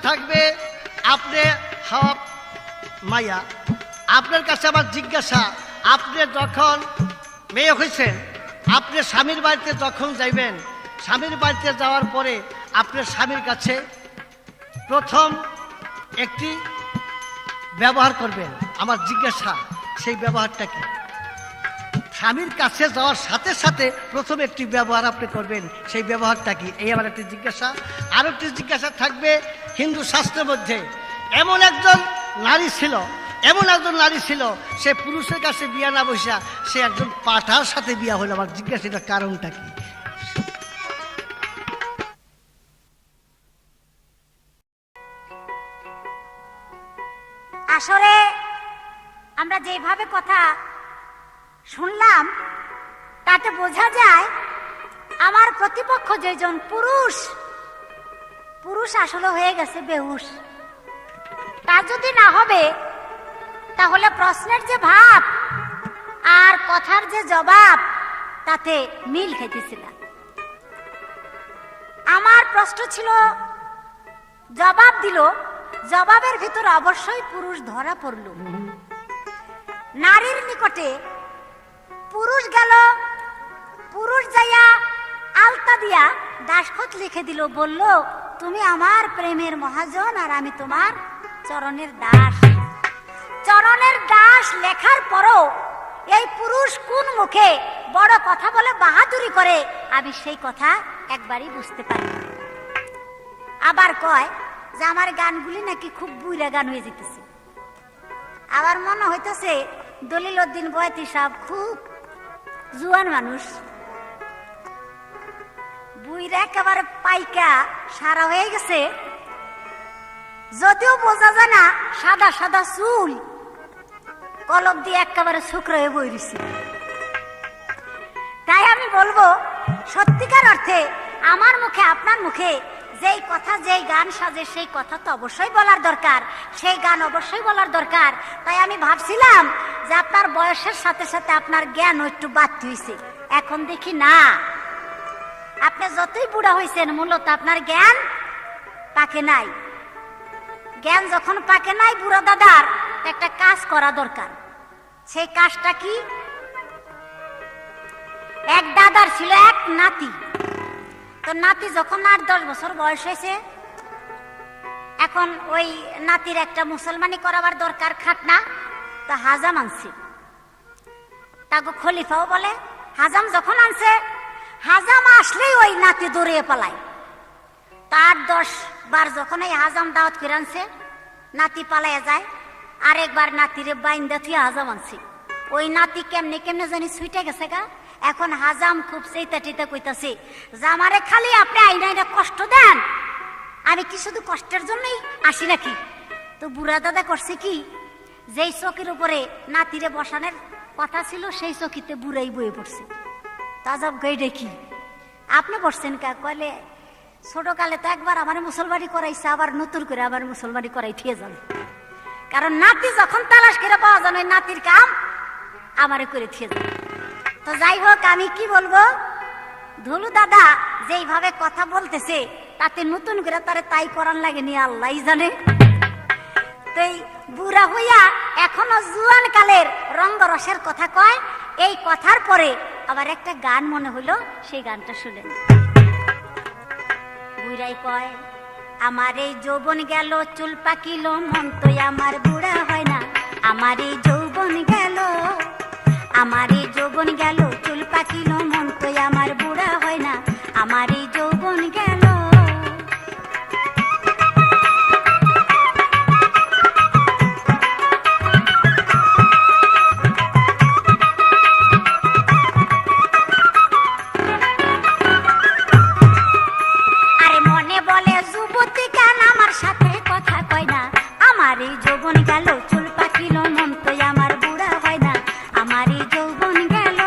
থাকবে আপনি মাইয়া, আপনার কাছে আমার জিজ্ঞাসা, আপনি যখন মেয়ে হয়েছেন, আপনি স্বামীর বাড়িতে যখন যাইবেন, স্বামীর বাড়িতে যাওয়ার পরে আপনার স্বামীর কাছে প্রথম একটি ব্যবহার করবেন। আমার জিজ্ঞাসা, সেই ব্যবহারটা কি? স্বামীর কাছে যাওয়ার সাথে সাথে প্রথম একটি ব্যবহার আপনি করবেন, সেই ব্যবহারটা কি? এই আমার একটি জিজ্ঞাসা। আর একটি জিজ্ঞাসা থাকবে, হিন্দু শাস্ত্রের মধ্যে এমন একজন নারী ছিল, সে পুরুষের কাছে বিয়া না বসা সে একজন পাঠার সাথে বিয়া হলো। আমার জিজ্ঞাসা, এটার কারণটা কি? আসলে আমরা যেভাবে কথা শুনলাম তাতে বোঝা যায় আমার প্রতিপক্ষ যেজন পুরুষ আসলে হয়ে গেছে বেহুশ। তা যদি না হবে তাহলে প্রশ্নের যে ভাব আর কথার যে জবাব তাতে মিল খেতেছিল। আমার প্রশ্ন ছিল, জবাব দিল, জবাবের ভিতর অবশ্যই পুরুষ ধরা পড়ল। নারীর নিকটে পুরুষ গেল, পুরুষ যাইয়া আলতা দিয়া দাসখত লিখে দিল, বলল তুমি আমার প্রেমের মহাজন আর আমি তোমার চরণের দাস। চরণের দাস লেখার পরও এই পুরুষ কোন মুখে বড় কথা বলে বাহাদুরি করে, আমি সেই কথা একবারই বুঝতে পারি। আবার কয় যে আমার গানগুলি নাকি খুব বুইরা গান হয়ে যেতেছে। আবার মনে হইতেছে দলিল উদ্দিন বয়াতি সাহেব খুব জুয়ান মানুষ। বুইরা একেবারে পাইকা সারা হয়ে গেছে, যদিও বোঝা যায় না, সাদা সাদা চুল, কলম দিয়ে একেবারে শুকনো হয়ে বইছে। তাই আমি বলবো, সত্যিকার অর্থে আমার মুখে আপনার মুখে যেই কথা, যেই গান সাজে, সেই কথা তো অবশ্যই বলার দরকার, সেই গান অবশ্যই বলার দরকার। তাই আমি ভাবছিলাম যে আপনার বয়সের সাথে সাথে আপনার জ্ঞান একটু বাড়তি হয়েছে। এখন দেখি না, আপনি যতই বুড়া হয়েছেন, মূলত আপনার জ্ঞান পাকে নাই। জ্ঞান যখন পাকে নাই, বুড়া দাদার একটা কাজ করা দরকার। সেই কাজটা কি? এক দাদার ছিল এক নাতি। তো নাতি যখন 8-10 বছর বয়স হয়েছে, এখন ওই নাতির একটা মুসলমানি করাবার দরকার, খাটনা। তো হাজাম আনছে, তাকে খলিফাও বলে। হাজাম যখন আনছে, হাজাম আসলেই ওই নাতি দৌড়িয়ে পালায়। তার 10 বার যখন এই হাজাম দাওয়াত করে আনছে, নাতি পালাইয়া যায়। আরেকবার নাতিরে বাইন্দা থুয়ে হাজাম আনছে। ওই নাতি কেমনে কেমনে জানি ছুটে গেছে গা। এখন হাজাম খুব চেতা টেতা কইতাছে, জামারে খালি আপনি আইনা আইনা কষ্ট দেন, আমি কি শুধু কষ্টের জন্যই আসি নাকি? তো বুড়া দাদা করছে কি, যেই চকির উপরে নাতিরে বসানোর কথা ছিল, সেই চকিতে বুড়াই বয়ে পড়ছে। তাজব গাইডে কি আপনি বসছেন কা? কইলে ছোটকালে তো একবার আমার মুসলমানি করাইছে, আবার নতুন করে আবার মুসলমানি করাই থিয়ে যাবে। কারণ নাতি যখন তালাশ করে পাওয়া যাবে, নাতির কাম আমারে করে থিয়ে যাবে। তো যাই হোক, আমি কি বলবো, ধুলু দাদা যেইভাবে কথা বলতেছে, তাতে নতুন করে তারে তাই করার লাগেনি, আল্লাহ জানে। তো এই বুড়া হইয়া এখনো জুয়ান কালের রঙ্গরসের কথা কয়। এই কথার পরে আবার একটা গান মনে হলো, সেই গানটা শুনেন। বুড়াই কয়, আমার এই যৌবন গেল, চুল পাকিল, মন তো আমার বুড়া হয় না। আমার এই যৌবন গেল, আমার এই যৌবন গেল, চুল পাকিল, মন তো আমার বুড়া হয় না। আমার এই যৌবন গেল। আরে মনে বলে যুবতী কেন আমার সাথে কথা কয় না। আমার এই যৌবন গেল, চুল পাকিল, মন তো আমার বুড়া হয় না। আমার এই যৌবন গেল।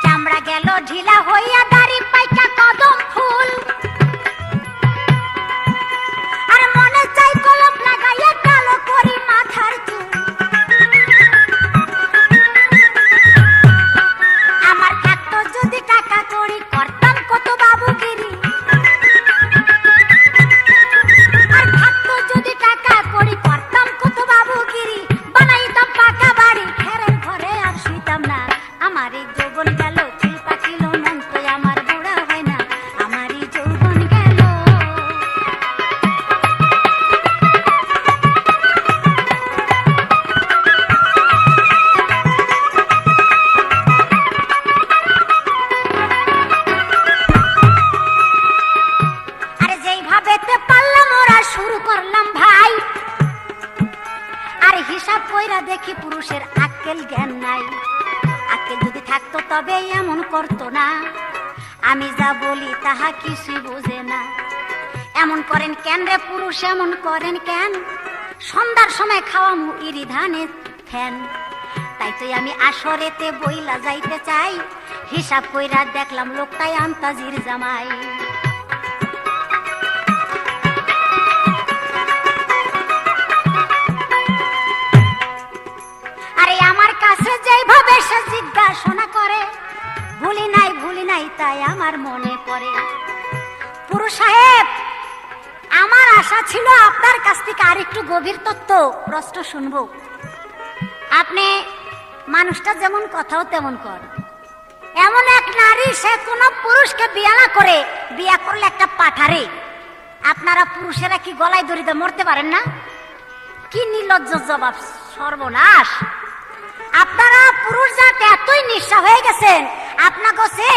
চামড়া গেল ঢিলা হইয়া, দাড়ি পাইকা কদম ফুল। আর মনে চাই কলম লাগাইয়া কালো করি মাথার চুল। আমার থাকতো যদি টাকা করি, করতাম কত বাবুগিরি। আর থাকতো যদি টাকা করি, করতাম কত বাবুগিরি। বানাইতাম পাকা বাড়ি, ঘরের ঘরে আর শুইতাম না। আমার এই যৌবন গেল, চুল পাকিল, মন তো আমার বুড়া হয় না। আমার এই যৌবন গেল। আরে যেইভাবে পারলাম ওরা শুরু করলাম ভাই। আর হিসাব কইরা দেখি পুরুষের আক্কেল জ্ঞান নাই। আক্কেল যদি থাকতো তবে এমন করতো না। আমি যা বলি তাহা কিছুই বোঝে না। এমন করেন কেন রে পুরুষ, এমন করেন কেন? সন্ধ্যার সময় খাওয়ামু ইরি ধানের ফ্যান। তাই তো আমি আসরেতে বইলা যাইতে চাই। হিসাব কইরা দেখলাম লোকটাই আন্তাজির জামাই। আরে আমার কাছে যেইভাবে সে জিজ্ঞাসা করে, ভুলি নাই তাই আমার মনে পড়ে। পুরুষ সাহেব, আমার আশা ছিল আপনার কাছ থেকে আর একটু গভীর তত্ত্ব প্রশ্ন শুনবো। আপনি মানুষটা যেমন কথাও তেমন কর। এমন এক নারী, সে কোন পুরুষকে বিয়া না করে, বিয়া করলে একটা পাঠারে। আপনারা পুরুষেরা কি গলায় দড়িতে মরতে পারেন না? কি নির্লজ্জ জবাব, সর্বনাশ! আপনারা পুরুষ জাত এতই নিঃস্ব হয়ে গেছেন, আপনাকে সে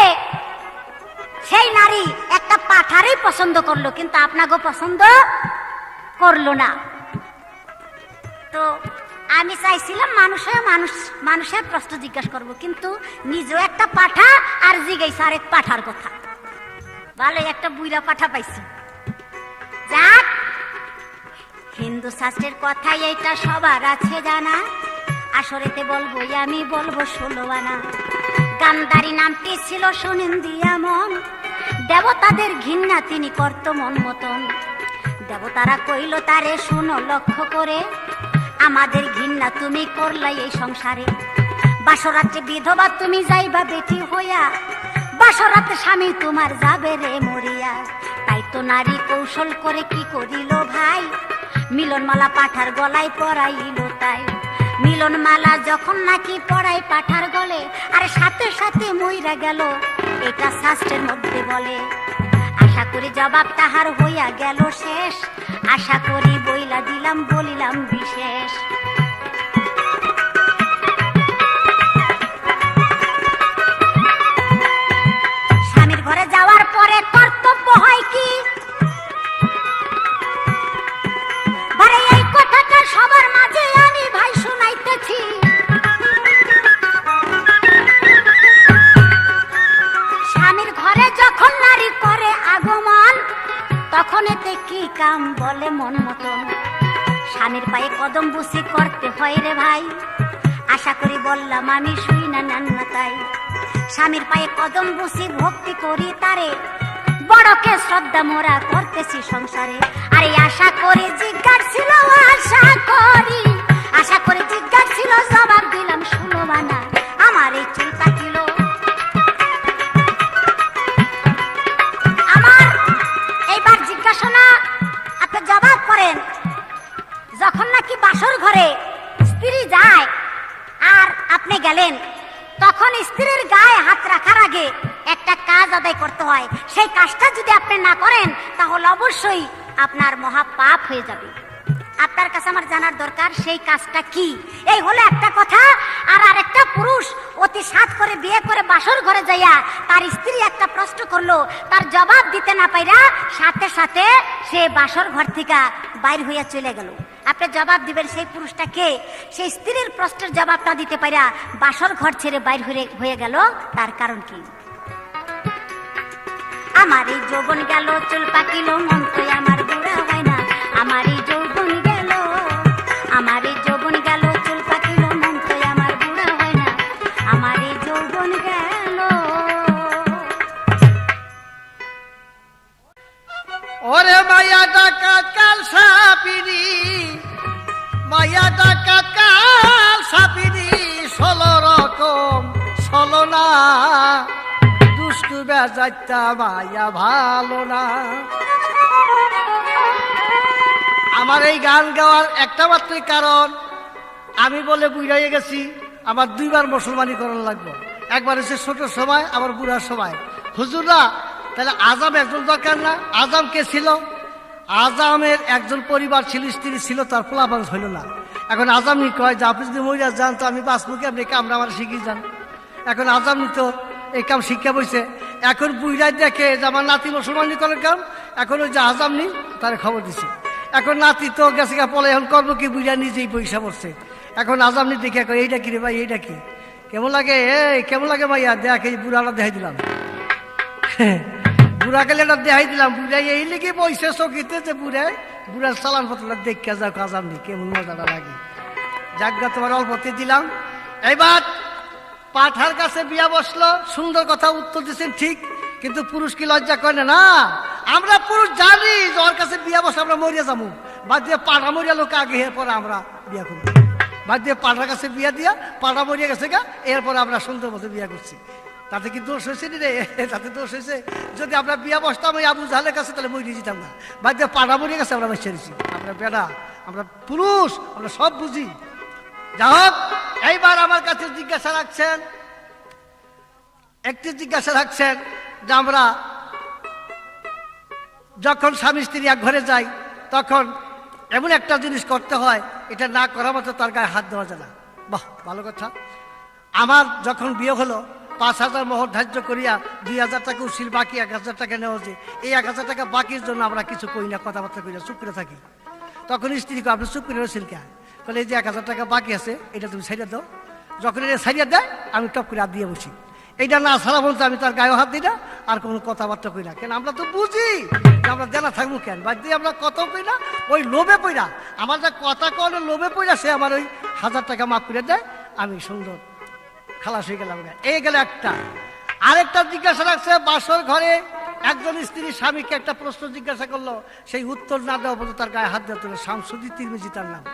সেই নারী একটা পাঠারই পছন্দ করলো, কিন্তু আপনাকেও পছন্দ করলো না। তো আমি চাইছিলাম মানুষের প্রশ্ন জিজ্ঞাসা করব, কিন্তু নিজেও একটা পাঠা আর জিজ্ঞাসা আরেক পাঠার কথা। ভালো একটা বুইরা পাঠা পাইছি। যাক, হিন্দু শাস্ত্রের কথাই এইটা সবার আছে জানা। আসরেতে বলবো আমি, বলবো 16 আনা। গান্ধারী নামটি ছিল সুনিন্দি এমন, দেবতাদের ঘৃণা তিনি করত মন মতন। দেবতারা কইল তারে, শুনো লক্ষ্য করে, আমাদের ঘৃণা তুমি করলাই এই সংসারে। বাসরাতে বিধবা তুমি যাইবা বেটি হইয়া, বাসরাতে স্বামী তোমার যাবে রে মরিয়া। তাই তো নারী কৌশল করে কি করিল ভাই, মিলনমালা পাঠার গলায় পরাইল তাই। মিলনমালা যখন নাকি পড়াই পাঠার গলে, আর সাথে সাথে মইরা গেল, এটা শাস্ত্রের মধ্যে বলে। আশা করি জবাব তাহার হইয়া গেল শেষ, আশা করি বইলা দিলাম বলিলাম বিশেষ। স্বামীর ঘরে যাওয়ার পরে কর্তব্য হয় কি, বারে এই কথাটা সবার মাঝে আমি ভাই শুনাইতেছি। স্বামীর ঘরে যখন নারী করে আগমন, তখন এতে কি কাম বলে মন মতন। স্বামীর পায়ে কদম বুসি করতে হয় রে ভাই, আশা করি বললাম আমি শুই না নান্না তাই। স্বামীর পায়ে কদম বুসি ভক্তি করি তারে, বড়কে শ্রদ্ধা মোরা করতেছি সংসারে। আরে আশা করি জিজ্ঞাসা ছিল, আশা করি জিজ্ঞাসা ছিল, জবাব দিলাম 16 আনা। আমার এই চুল কাটিল, আমার এইবার জিজ্ঞাসা না আপনি জবাব করেন। যখন নাকি বাসর ঘরে স্ত্রী যায় আর আপনি গেলেন, তখন স্ত্রীর গায়ে হাত রাখার আগে একটা কাজ আদায় করতে হয়। সেই কাজটা যদি আপনি না করেন, তাহলে অবশ্যই আপনার মহা পাপ হয়ে যাবে। আপনার কাছে আমার জানার দরকার সেই কাজটা কি। এই হলো একটা কথা। আর আরেকটা পুরুষ অতি সাধ করে বিয়ে করে বাসর ঘরে যাইয়া তার স্ত্রী একটা প্রশ্ন করলো, তার জবাব দিতে না পাইরা সাথে সাথে সে বাসর ঘর থেকে বাইর হইয়া চলে গেল। আপনি জবাব দিবেন সেই পুরুষটা কে? সেই স্ত্রীর প্রশ্নের জবাবটা দিতে পাইরা বাসর ঘর ছেড়ে বাইর হয়ে গেল, তার কারণ কি? আমার এই যৌবন গেল, চুল পাকিল, মন তো আমার বুড়া হয় না। আমার এই যৌবন গেল, আমার এই যৌবন গেল, চুল পাকিল, মন তো আমার বুড়া হয় না। আমার এই যৌবন গেল। ওরে মায়া ডাকাত কাল সাপিনি, মায়া ডাকাত কাল সাপিনি, 16 রকম 16 না, দুষ্টু বেজাইতা মায়া ভালো না। আমার এই গান গাওয়ার একটা মাত্রই কারণ, আমি বলে বুড়াইয়ে গেছি, আমার 2বার মুসলমানি করার লাগবে। একবার হচ্ছে ছোট সময়, আবার বুড়ার সময়। হুজুররা তাহলে আজাম একজন দরকার না? আজাম কে ছিল? আজামের একজন পরিবার ছিল, স্ত্রী ছিল, তার পোলাপান হইল না। এখন আজামনি কয় যে আপনি যদি মহিলা যান তো আমি বাঁচবুকে, আপনি কামরা আমার শিখিয়ে যান। এখন আজামনি তো এই কাম শিক্ষা বইছে। এখন বুড়াই দেখে যে আমার নাতি মুসলমানি করার কাম, এখন ওই যে আজামনি তার খবর দিছে। এখন নাতি তো গেছে গা পলে, এখন করবো কি, বুঝা নিজেই পয়সা পড়ছে। এখন আজামনি দেখে এইটা কি রে ভাই, এইটা কি, কেমন লাগে, কেমন লাগে ভাইয়া, দেখ এই বুড়াটা দেখাই দিলাম, বুড়া গেলে এটা দেখাই দিলাম। বুড়াই এই লেগে পয়সা চকিতে যে বুড়ার চালান পত্রটা দেখে যাও, আজামনি কেমন মজাটা লাগে। জায়গা তোমার অল্পতে দিলাম। এইবার পাঠার কাছে বিয়া বসলো, সুন্দর কথা উত্তর দিচ্ছেন ঠিক, কিন্তু পুরুষ কি লজ্জা করে না? আমরা পুরুষ জানি যে ওর কাছে বিয়া বসে আমরা মরিয়া যাবো, বাদ দিয়ে পাঠা মরিয়া লোক আগে, এরপরে আমরা বিয়া করবো। বাদ দিয়ে পাঠার কাছে বিয়া দিয়া পাঠা মরিয়া গেছে গা, এরপরে আমরা সুন্দর মতো বিয়া করছি। তাতে কি দোষ হয়েছে রে? তাতে দোষ হয়েছে। যদি আমরা বিয়া বসতাম ওই আবু জাহেলের কাছে, তাহলে মরিয়ে যেতাম না। বাদ দিয়ে পাঠা মরিয়া গেছে, আমরা বেঁচে দিচ্ছি। আমরা বেড়া, আমরা পুরুষ, আমরা সব বুঝি। যা হোক, এইবার আমার কাছে জিজ্ঞাসা রাখছেন, একটি জিজ্ঞাসা রাখছেন যে আমরা যখন স্বামী স্ত্রী এক ঘরে যাই, তখন এমন একটা জিনিস করতে হয়, এটা না করা মতো তার গায়ে হাত দেওয়া যায় না। বাহ, ভালো কথা। আমার যখন বিয়ে হলো, 5,000 মোহর ধার্য করিয়া 2,000 টাকা উশিল বাকি 1,000 টাকা নেওয়া যে এই 1,000 টাকা বাকির জন্য আমরা কিছু কই না, কথাবার্তা কই না, চুপ করে থাকি। তখন স্ত্রী কয়, আপনি চুপ করে রয়েছেন কে? বলে এই যে 1,000 টাকা বাকি আছে এটা তুমি ছাড়িয়ে দাও। যখন এটা ছাড়িয়ে দেয় আমি টপ করে হাত দিয়ে বসি। এইটা না ছাড়া বলতে আমি তার গায়ে হাত দিই না, আর কোনো কথাবার্তা কই না। কেন আমরা তো বুঝি যে আমরা দেনা থাকবো কেন, বাদ দিয়ে আমরা কত কই না, ওই লোভে পইরা আমার যা কথা কলে লোভে পইরা সে আমার ওই 1,000 টাকা মাফ করে দেয়, আমি সুন্দর খালাস হয়ে গেলাম। এই গেল একটা। আরেকটা জিজ্ঞাসা রাখছে, বাসর ঘরে একজন স্ত্রী স্বামীকে একটা প্রশ্ন জিজ্ঞাসা করলো, সেই উত্তর না দেওয়া পর্যন্ত তার গায়ে হাত দিতে হলো। শামসুদ্দিন তিরমিজি তার নাম।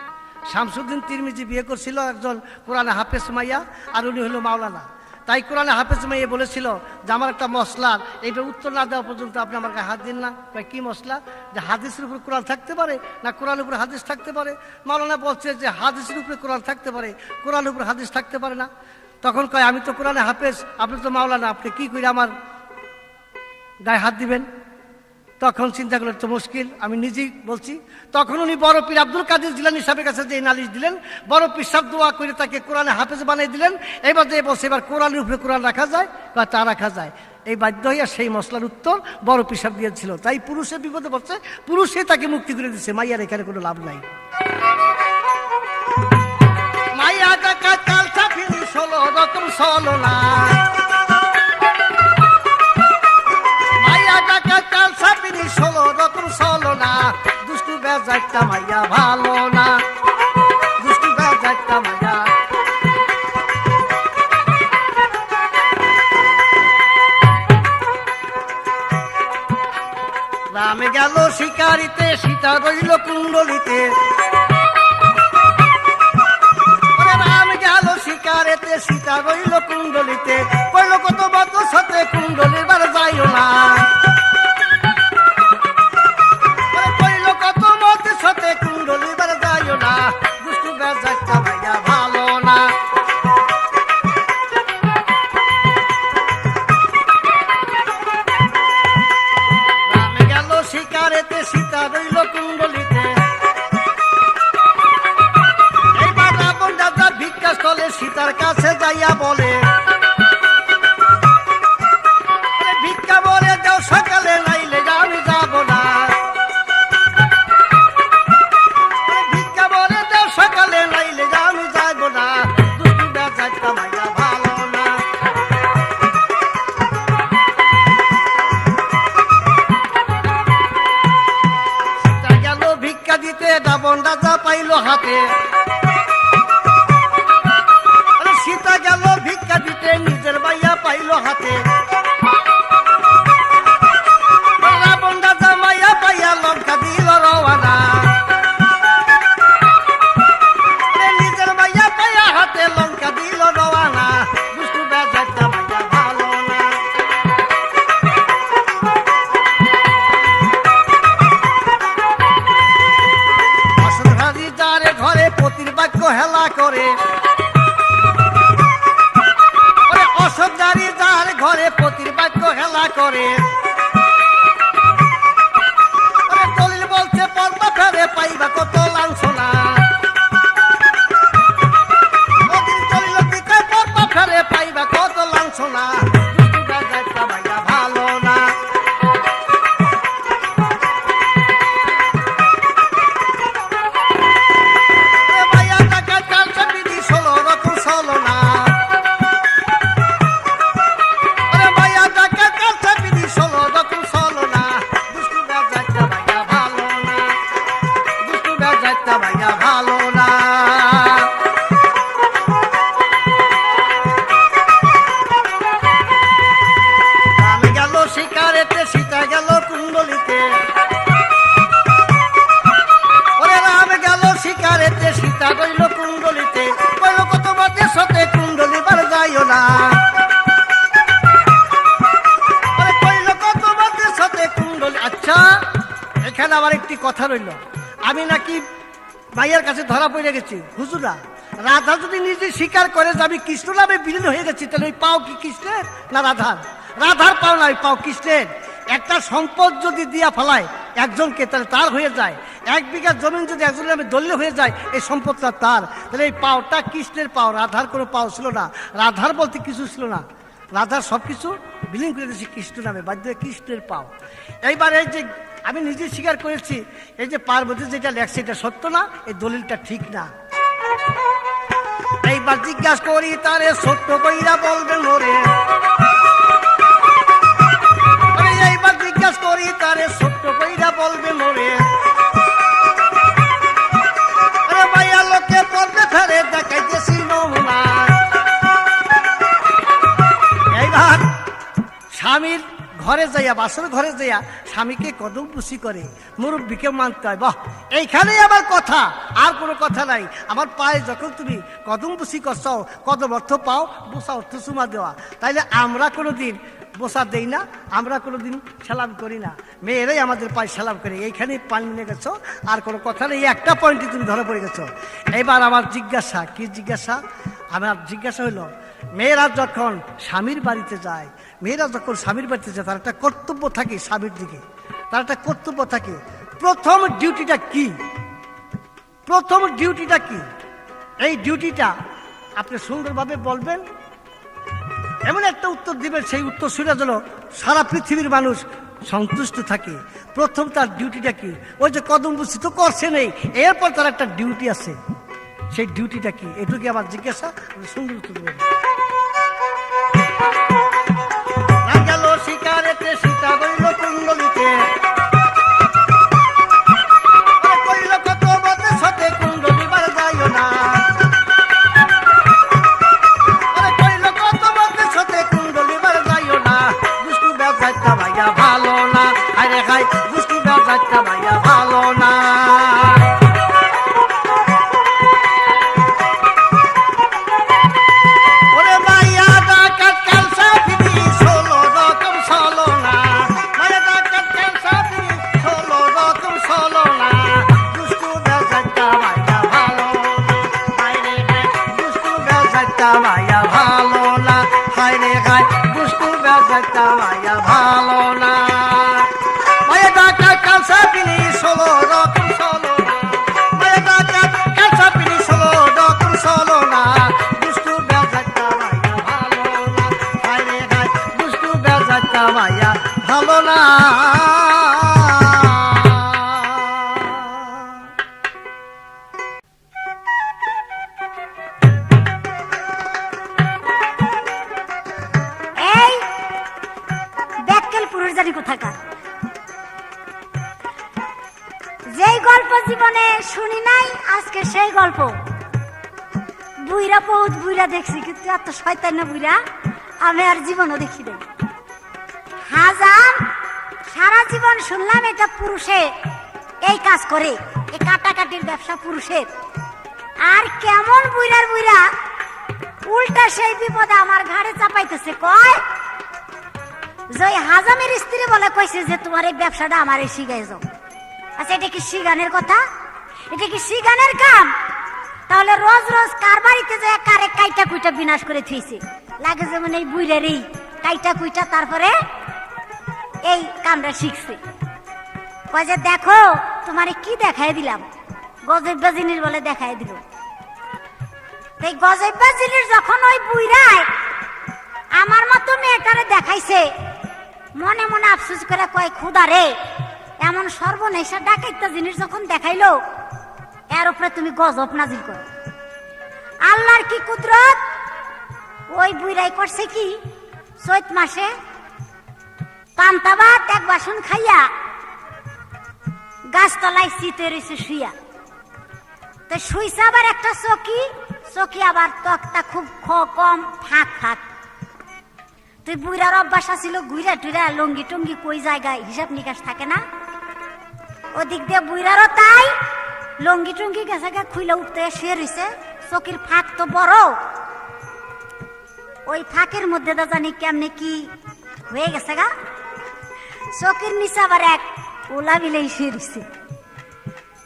শামসুদ্দিন তিরমিজি বিয়ে করছিল একজন কোরআনে হাফেজ মাইয়া, আর উনি হলো মাওলানা। তাই কোরআনে হাফেজ মাইয়া বলেছিল যে আমার একটা মশলার এইটা উত্তর না দেওয়া পর্যন্ত আপনি আমার গায়ে হাত দিন না। কি মশলা? যে হাদিসের উপরে কোরআন থাকতে পারে না কোরআনের উপরে হাদিস থাকতে পারে? মাওলানা বলছে যে হাদিসের উপরে কোরআন থাকতে পারে, কোরআনের উপরে হাদিস থাকতে পারে না। তখন কয়, আমি তো কোরআনে হাফেজ, আপনি তো মাওলানা, আপনি কি করে আমার গায়ে হাত দিবেন? তখন চিন্তা করলে তো মুশকিল, আমি নিজেই বলছি। তখন উনি বড় পীর আব্দুল কাদের জিলানী সাহেবের কাছে যে নালিশ দিলেন, বড় পীর সাহেব দোয়া করে তাকে কোরআনে হাফেজ বানিয়ে দিলেন। এবার যে বলছে এবার কোরআনের উপরে কোরআন রাখা যায় বা তা রাখা যায়। এই বাধ্য হইয়া সেই মশলার উত্তর বড় পীর সাহেব দিয়েছিল। তাই পুরুষের বিপদে পড়ছে, পুরুষে তাকে মুক্তি করে দিচ্ছে, মাইয়ার এখানে কোনো লাভ নাই। মাইয়া টাকা কালসা ফিরি 16 রকম ছলনা, মাইয়া টাকা কালসা ফিরি 16 রকম ছলনা, দুষ্টু বেজাইটা মাইয়া ভালো না, দুষ্টু বেজাইটা মাইয়া। রামে গেল শিকারিতে, সীতা রইল কুণ্ডলিতে, রাম গেল শিকারেতে, সীতা রইল কুণ্ডলিতে, কইল কত বাত সাথে কুণ্ডলির বার যাইও না, কইল কত মত সাথে কুণ্ডলির বার যাইও না, দুষ্টু বেজাইটা ভাইয়া ভালো না। রামে গেল শিকারেতে, সীতা রইল কুণ্ডলিতে, স্থলে সীতার কাছে যাইয়া বলে, ভিক্ষা বলে যাও সকালে, নাইলে আমি যাব না, ভিক্ষা বলে যাও সকালে, নাইলে আমি যাব না, দুষ্টু বেজাইটা মাইয়া ভালো না। সীতা গেল ভিক্ষা দিতে, রাবণ রাজা পাইল হাতে, সীতা গেল ভিক্ষা দিতে, নিজের মাইয়া পাইল হাতে, রাবণ রাজা মাইয়া পাইয়া লঙ্কা দিল রওয়ানা, নিজের মাইয়া পাইয়া হাতে লঙ্কা দিল রওয়ানা, দুষ্টু বেজাইটা মাইয়া ভালো না। অসুরহারি যারে ঘরে পতির বাক্য হেলা করে, অসুরহারি যার ঘরে পতির বাক্য হেলা করে, দলিল বলছে পর্দা ফেরে পাইবা কত লাঞ্ছনা, দলিল দিতে পর্দা ফেরে পাইবা কত লাঞ্ছনা, দুষ্টু বেজাইটা মাইয়া ভালো না। মাইয়া টাকা কালসা বিধি 16 রকম ছলনা, মাইয়া টাকা কালসা বিধি 16 রকম ছলনা, দুষ্টু বেজাইটা মাইয়া ভালো না, দুষ্টু বেজাইটা মাইয়া ভালো না। রাম গেল শিকারেতে, সীতা গেল কুণ্ডলিতে, ওরে রাম গেল শিকারেতে, সীতা রইল কুণ্ডলিতে, কইল কত বাতে সাথে কুণ্ডলি বার যাইও না, কইল কত বাতে সাথে কুণ্ডলি। আচ্ছা, এখানে আবার একটি কথা রইল, আমি নাকি মাইয়ার কাছে ধরা পড়ে গেছি। হুজুরা, রাধা যদি নিজে স্বীকার করে যে আমি কৃষ্ণ নামে বিলীন হয়ে গেছি, তাহলে ওই পাও কি কৃষ্ণের না রাধার? রাধার পাও না, ওই পাও কৃষ্ণের। একটা সম্পদ যদি দিয়া ফেলায় একজনকে, তাহলে তার হয়ে যায়। 1 বিঘা জমিন যদি একজনের নামে দলিল হয়ে যায়, এই সম্পদটা তার, তাহলে এই পাওটা কৃষ্ণের পাও, রাধার কোনো পাও ছিল না। রাধার বলতে কিছু ছিল না। রাধার সব কিছু বিলীন করে দিয়েছে কৃষ্ণ নামে, বাধ্য হয়ে কৃষ্ণের পাও। এইবার এই যে আমি নিজে স্বীকার করেছি, এই যে পার্বতী যেটা লেখছে এটা সত্য না, এই দলিলটা ঠিক না। এইবার জিজ্ঞাসা করি তারে সত্য কইরা বলবেন ওরে, এইবার জিজ্ঞাসা করি তারে সত্য কইরা বলবেন ওরে, আরে ভাইয়া লোকে পড়বে ধারে দেখাইতেছি নমুনা। এইবার স্বামীর ঘরে যাইয়া, বাসর ঘরে যাইয়া স্বামীকে কদম বুসি করে, মুরব্বীকে মানতে হয়। বাহ, এইখানেই আমার কথা, আর কোনো কথা নাই। আমার পায়ে যখন তুমি কদম বুসি করছো, কদম অর্থ পাও, বোসা অর্থ চুমা দেওয়া। তাইলে আমরা কোনোদিন বোসা দেই না, আমরা কোনোদিন সালাম করি না, মেয়েরাই আমাদের পায়ে সালাম করে। এইখানেই পান নিয়ে গেছো, আর কোনো কথা নেই। একটা পয়েন্টে তুমি ধরে পড়ে গেছো। এবার আমার জিজ্ঞাসা, কি জিজ্ঞাসা? আমার জিজ্ঞাসা হলো, মেয়েরা যখন স্বামীর বাড়িতে যায়, মেয়েরা যখন স্বামীর বাড়িতে যায়, তার একটা কর্তব্য থাকে স্বামীর দিকে, তার একটা কর্তব্য থাকে। প্রথম ডিউটিটা কি? প্রথম ডিউটিটা কি? এই ডিউটিটা আপনি সুন্দরভাবে বলবেন, এমন একটা উত্তর দিবেন, সেই উত্তর শুনে যেন সারা পৃথিবীর মানুষ সন্তুষ্ট থাকে। প্রথম তার ডিউটিটা কি? ওই যে কদম বুঝি তো করছে নেই, এরপর তার একটা ডিউটি আছে। সেই ডিউটিটা কি? এটুকু আমার জিজ্ঞাসা, সুন্দর উত্তর দেবেন। গেল শিকারেতে সীতা বইল কুণ্ডলিতে, কইল কত বতে সতে কুণ্ডলিবার যাইও না, কইল কত বতে সতে কুণ্ডলিবার যাইও না, দুষ্টু ব্যবসায়টা ভাইয়া ভালো না, আরে খাই দুষ্টু ব্যবসায়টা ভাইয়া ভালো না। মায়া ভালো না, হায় রে গায় দুষ্টু বেজাটা মায়া ভালো না, মায়া ডাকা কালসা পিনি 16 রকম 16 না, মায়া ডাকা কালসা পিনি 16 রকম 16 না, দুষ্টু বেজাটা মায়া ভালো না, হায় রে গায় দুষ্টু বেজাটা মায়া ভালো না। যেই গল্প জীবনে শুনি নাই, আজকে সেই গল্প। বুইরা বহুত বুইরা দেখছি, কিন্তু এত শয়তান বুইরা আমি আর জীবনও দেখি নাই। হাজার সারা জীবন শুনলাম এটা পুরুষে এই কাজ করে, এই কাটাকাটির ব্যবসা পুরুষের। আর কেমন বুইরার বুইরা উল্টা সেই বিপদে আমার ঘাড়ে চাপাইতেছে। কয় যে হাজামের স্ত্রী বলে কইছে যে তোমার এই ব্যবসাটা আমার শিখাই যাও। আচ্ছা, এটা কি শিগানের কথা? এটা কি শিগানের কাম? তাহলে রোজ রোজ কার বাড়িতে যে কারে কাইটা কুইটা বিনাশ করে থুইছে, লাগে যেমন এই বুইরারই কাইটা কুইটা তারপরে এই কামটা শিখছে। কয় যে দেখো তোমারে কি দেখাই দিলাম, গজব্বা জিনিস বলে দেখাই দিল। এই গজব্বা জিনিস যখন ওই বুইরায় আমার মতো মেয়েটারে দেখাইছে, মনে মনে আফসোস করে কয় খুদা রে, এমন সর্বনেশা ডাকাইতা জিনিস যখন দেখাইলো, এর উপরে তুমি গজব নাজিল করো। আল্লাহর কি কুদরত! ওই বুইরাই করছে কি, চৈত মাসে পান্তা ভাত এক বাসন খাইয়া গাছতলায় শীতে রয়েছে শুইয়া। তো শুইছে আবার একটা চকি, চকি আবার তক্তা খুব কম ফাঁক ফাঁক। তুই বুইরার অভ্যাস ছিল ঘুরা টুরা লঙ্গি টঙ্গি কই জায়গায় হিসাব নিকাশ থাকে না, ওদিক দিয়ে বুইরারও তাই লঙ্গি টঙ্গি গেছে গা খুইলে উঠতে শুয়ে রয়েছে। চকির ফাঁক তো বড়, ওই ফাঁকের মধ্যে তো জানি কেমনে কি হয়ে গেছে গা। চকির নিচে আবার এক ওলা বিলাই শুয়ে রয়েছে।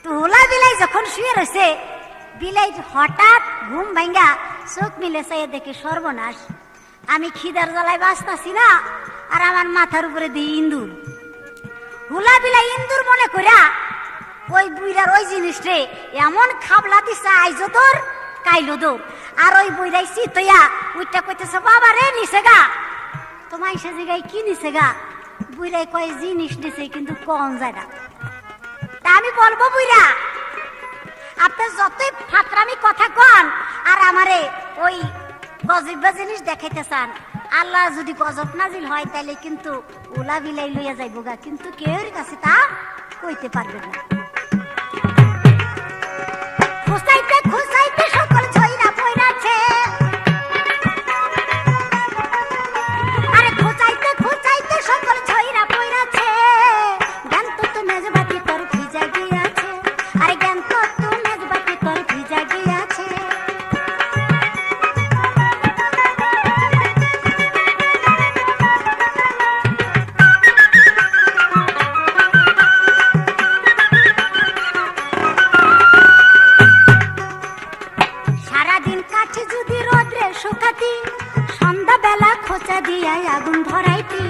তো ওলা বিলাই যখন শুয়ে রয়েছে, বিলাই হঠাৎ ঘুম ভাঙ্গা চোখ মিলে চাইয়ে দেখে সর্বনাশ, আমি খিদার জ্বালায় বাঁচতাছি না, আর আমার মাথার উপরে দিয়ে ইন্দুর। হুলা বিলাই ইন্দুর মনে কইরা ওই বুইরার ওই জিনিসটা এমন খাবলা দিছে, আইজো তোর কাইলো দৌড়। আর ওই বুইরাই চিতইয়া উইটা কইতেছে বাবা রে নিচে গা, তো মাইসে জায়গায় কি নিছে গা, বুইরাই কয় জিনিস দিছে কিন্তু কম যায় না। তা আমি বলবো বুইরা, আপনি যতই ফাতরামি কথা কন আর আমারে ওই গজব জিনিস দেখাইতে চান, আল্লাহ যদি গজব নাজিল হয় তাহলে কিন্তু ওলা বিলাই লইয়া যাইব গা, কিন্তু কেউর কাছে তা কইতে পারবে না। খুঁচাইতে খুঁচাইতে সকল ছইরা পইরাছে, আরে খুঁচাইতে খুঁচাইতে সকল ছইরা পইরাছে, জ্ঞান তো তো মেজবাতি তোর ভিজা গিয়াছে, আরে জ্ঞান তো তো মেজবাতি তোর ভিজা গিয়াছে। সারাদিন কাঠি যদি রোদ্রে শুকাতি, সন্ধ্যা বেলা খোঁচা দিয়া আগুন ধরাইতি,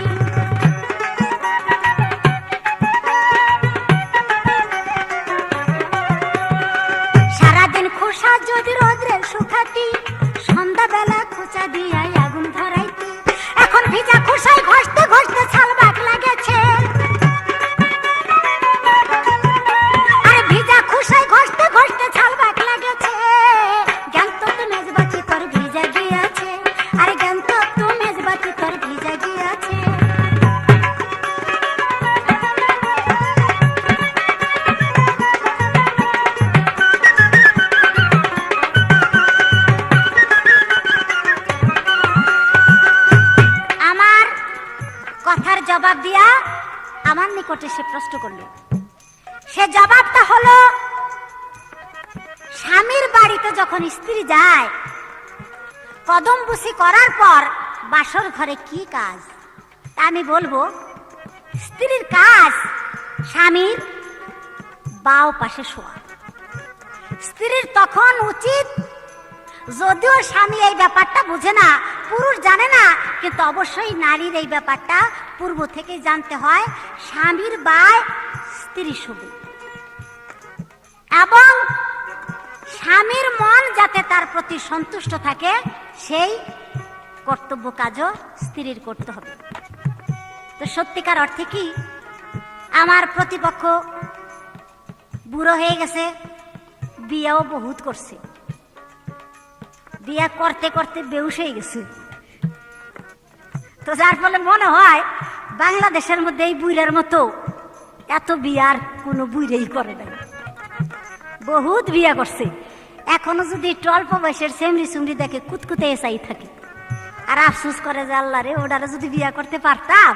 সারাদিন খোসা যদি রোদ্রে শুকাতি, সন্ধ্যা বেলা খোঁচা দিয়া আগুন ধরাইতি। এখন ভিজা খোসায় ঘষতে ঘষতে ছাল বাক লাগেছে, আরে ভিজা খোসায় ঘষতে ঘষতে ছাল বাক লাগেছে, জ্ঞান তো তো মেজবাতি তোর ভিজা গিয়াছে, আরে জ্ঞান তো তো মেজবাতি তোর ভিজা গিয়াছে। আমার কথার জবাব দিয়া আমার নিকটে সে প্রশ্ন করল। সে জবাবটা হলো, স্বামীর বাড়িতে যখন স্ত্রী যায়, কদম বুসি করার পর বাসর ঘরে কি কাজ? তা আমি বলবো, স্ত্রীর কাজ স্বামীর বাও পাশে শোয়া। স্ত্রীর তখন উচিত, যদিও স্বামী এই ব্যাপারটা বুঝে না, পুরুষ জানে না, কিন্তু অবশ্যই নারীর এই ব্যাপারটা পূর্ব থেকে জানতে হয়, স্বামীর বায় স্ত্রী শোবে, এবং স্বামীর মন যাতে তার প্রতি সন্তুষ্ট থাকে সেই কর্তব্য কাজও স্ত্রীর করতে হবে। তো সত্যিকার অর্থে কি, আমার প্রতিপক্ষ বুড়ো হয়ে গেছে, বিয়াও বহুত করছে, বিয়া করতে করতে বেহুশ হয়ে গেছে, তো যার ফলে মনে হয় বাংলাদেশের মধ্যে এই বুইরার মতো এত বিয়ার কোনো বুইরেই করে নাই, বহুত বিয়া করছে। এখনো যদি একটু অল্প বয়সের সেমরি সুমরি দেখে কুতকুতে চাই থাকে, আর আফসোস করে যে আল্লাহ রে, ওটারে যদি বিয়া করতে পারতাম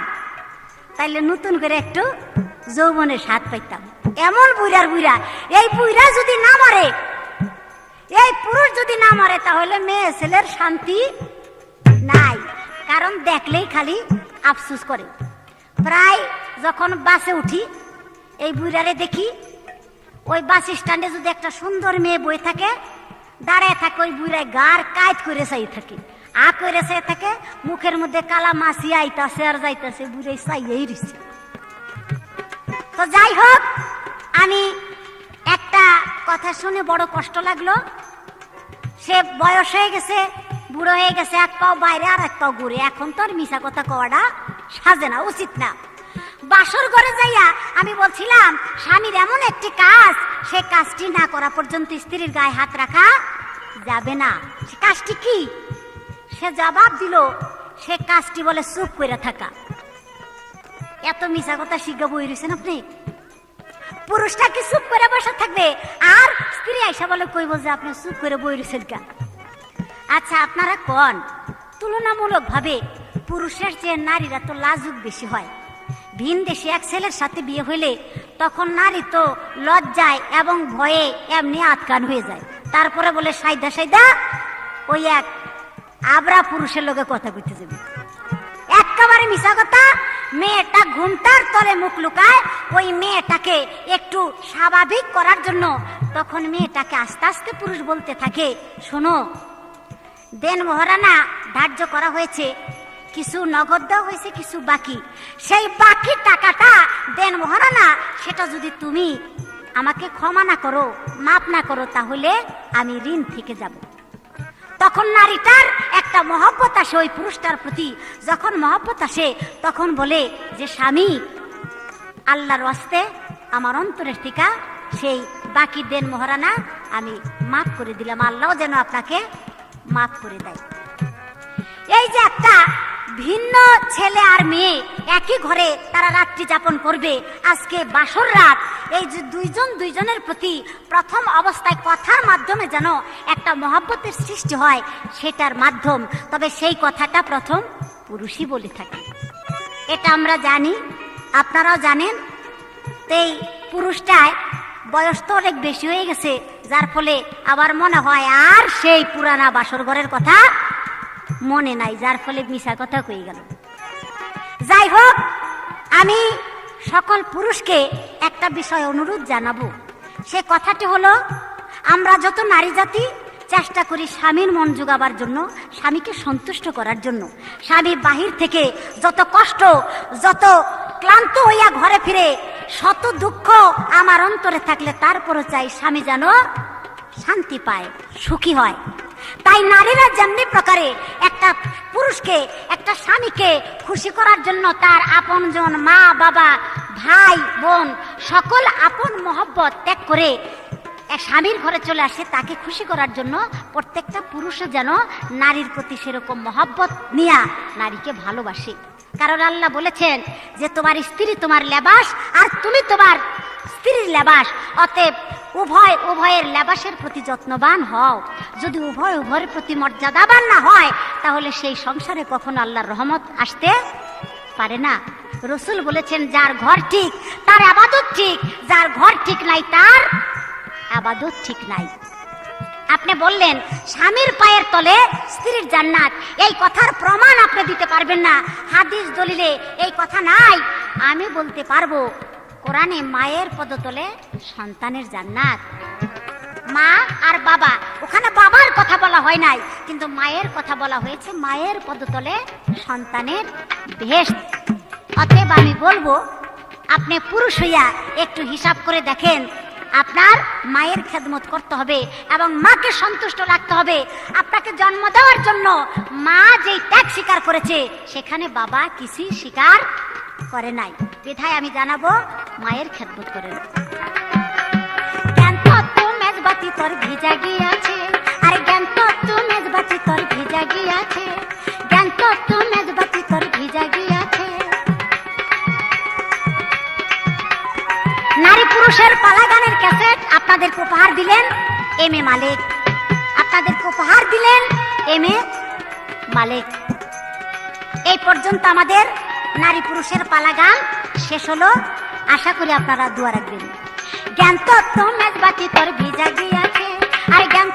তাইলে নতুন করে একটু যৌবনের স্বাদ পাইতাম। এমন বুইরার বুইরা, এই বুইরা যদি না মরে, এই পুরুষ যদি না মরে, তাহলে মেয়ে ছেলের শান্তি নাই, কারণ দেখলেই খালি আফসোস করে। প্রায় যখন বাসে উঠি, এই বুইরারে দেখি, ওই বাস স্ট্যান্ডে যদি একটা সুন্দর মেয়ে বই থাকে, দাঁড়ায় থাকে, ওই বুইরায় গার কায়ত করে চাই থাকে, আ করে চাই থাকে, মুখের মধ্যে কালা মাছি আইতাছে আর যাইতাছে, বুইরাই চাইয়েই রয়েছে। তো যাই হোক, আমি একটা কথা শুনে বড় কষ্ট লাগলো। সে বয়স হয়ে গেছে, বুড়ো হয়ে গেছে, এক পাও বাইরে আর এক পাও ঘুরে, এখন তো আর মিশা কথা কওয়াটা সাজে না, উচিত না। বাসর ঘরে যাইয়া আমি বলছিলাম, স্বামীর এমন একটি কাজ, সে কাজটি না করা পর্যন্ত স্ত্রীর গায়ে হাত রাখা যাবে না। সে কাজটি কি? সে জবাব দিল, সে কাজটি বলে চুপ করে থাকা। এত মিশা কথা শিখা বই রয়েছেন আপনি? পুরুষটা কি চুপ করে বসে থাকবে, আর স্ত্রী আইসা বলে কইব যে আপনি চুপ করে বই রয়েছেন কেন? আচ্ছা, আপনারা কোন তুলনামূলক ভাবে পুরুষের চেয়ে নারীরা তো লাজুক বেশি হয়। ভিন দেশে এক ছেলের সাথে বিয়ে হইলে তখন নারী তো লজ্জায় এবং ভয়ে এমনি আটকান হয়ে যায়, তারপরে বলে সাইদা সাইদা ওই এক আবরা পুরুষের লগে কথা কইতে যাবে। একেবারে মিশা কথা। মেয়েটা ঘুমটার তলে মুখ লুকায়, ওই মেয়েটাকে একটু স্বাভাবিক করার জন্য তখন মেয়েটাকে আস্তে আস্তে পুরুষ বলতে থাকে, শোনো, দেন মহারানা ধার্য করা হয়েছে, কিছু নগদ দেওয়া হয়েছে, কিছু বাকি। সেই বাকি টাকাটা দেন মহারানা, সেটা যদি তুমি আমাকে ক্ষমা না করো, মাপ না করো, তাহলে আমি ঋণ থেকে যাব। তখন নারীটার এক একটা মহব্বত আসে ওই পুরুষটার প্রতি। যখন মহব্বত আসে তখন বলে যে স্বামী, আল্লাহর ওয়াস্তে আমার অন্তরের টিকা সেই বাকি দেন মহারানা আমি মাফ করে দিলাম, আল্লাহ যেন আপনাকে মাফ করে দেয়। এই যে একটা ভিন্ন ছেলে আর মেয়ে একই ঘরে তারা রাত্রি যাপন করবে, আজকে বাসর রাত, এই যে দুইজন দুইজনের প্রতি প্রথম অবস্থায় কথার মাধ্যমে যেন একটা মহব্বতের সৃষ্টি হয়, সেটার মাধ্যম। তবে সেই কথাটা প্রথম পুরুষই বলে থাকে, এটা আমরা জানি, আপনারাও জানেন। এই পুরুষটায় বয়স তো অনেক বেশি হয়ে গেছে, যার ফলে আবার মনে হয় আর সেই পুরানা বাসর ঘরের কথা মনে নাই, যার ফলে মিশা কথা কই গেল। যাই হোক, আমি সকল পুরুষকে একটা বিষয় অনুরোধ জানাবো। সে কথাটি হলো, আমরা যত নারী জাতি চেষ্টা করি স্বামীর মন জোগাবার জন্য, স্বামীকে সন্তুষ্ট করার জন্য। স্বামী বাহির থেকে যত কষ্ট, যত ক্লান্ত হইয়া ঘরে ফিরে, শত দুঃখ আমার অন্তরে থাকলে তারপরও চাই স্বামী যেন শান্তি পায়, সুখী হয়। তাই নারীরা যেমনি প্রকারে একটা পুরুষকে, একটা স্বামীকে খুশি করার জন্য তার আপনজন, মা বাবা, ভাই বোন সকল আপন মহব্বত ত্যাগ করে স্বামীর ঘরে চলে আসে, তাকে খুশি করার জন্য প্রত্যেকটা পুরুষও যেন নারীর প্রতি সেরকম মহব্বত নিয়ে নারীকে ভালোবাসে। কারণ আল্লাহ বলেছেন যে তোমার স্ত্রী তোমার লেবাস আর তুমি তোমার স্ত্রীর লেবাস, অতএব উভয়ের লেবাসের প্রতি যত্নবান হও। যদি উভয়ের প্রতি মর্যাদাবান না হয়, তাহলে সেই সংসারে কখনো আল্লাহর রহমত আসতে পারে না। রসুল বলেছেন, যার ঘর ঠিক তার আবাদত ঠিক, যার ঘর ঠিক নাই তার আবাদত ঠিক নাই। আপনি বললেন স্বামীর পায়ের তলে স্ত্রীর জান্নাত, এই কথার প্রমাণ আপনি দিতে পারবেন না, হাদিস দলিলে এই কথা নাই। আমি বলতে পারবো, কোরআনে মায়ের পদতলে সন্তানের জান্নাত। মা আর বাবা, ওখানে বাবার কথা বলা হয় নাই, কিন্তু মায়ের কথা বলা হয়েছে, মায়ের পদতলে সন্তানের বেহেশত। অতএব আমি বলবো, আপনি পুরুষ হইয়া একটু হিসাব করে দেখেন, আপনার মায়ের খেদমত করতে হবে এবং মাকে সন্তুষ্ট রাখতে হবে। আপনাকে জন্ম দেওয়ার জন্য মা যেই ত্যাগ স্বীকার করেছে, সেখানে বাবা কিছুই স্বীকার করে নাই। বিধায় আমি জানাবো, মায়ের খেদমত করেন। জ্ঞান তত্ত্ব মেজবাতি তোর ভিজা গিয়াছে, আরে জ্ঞান তত্ত্ব মেজবাতি তোর ভিজা গিয়াছে, জ্ঞান তত্ত্ব মেজবাতি তোর ভিজা গিয়াছে। নারী পুরুষের পালা গানের ক্যাসেট আপনাদেরকে উপহার দিলেন এম এ মালিক, আপনাদেরকে উপহার দিলেন এম এ মালিক। এই পর্যন্ত আমাদের নারী পুরুষের পালা গান শেষ হলো। আশা করি আপনারা দোয়া রাখবেন। জ্ঞান তত্ত্ব মেজবাতি তোর ভিজা গিয়াছে, আর জ্ঞান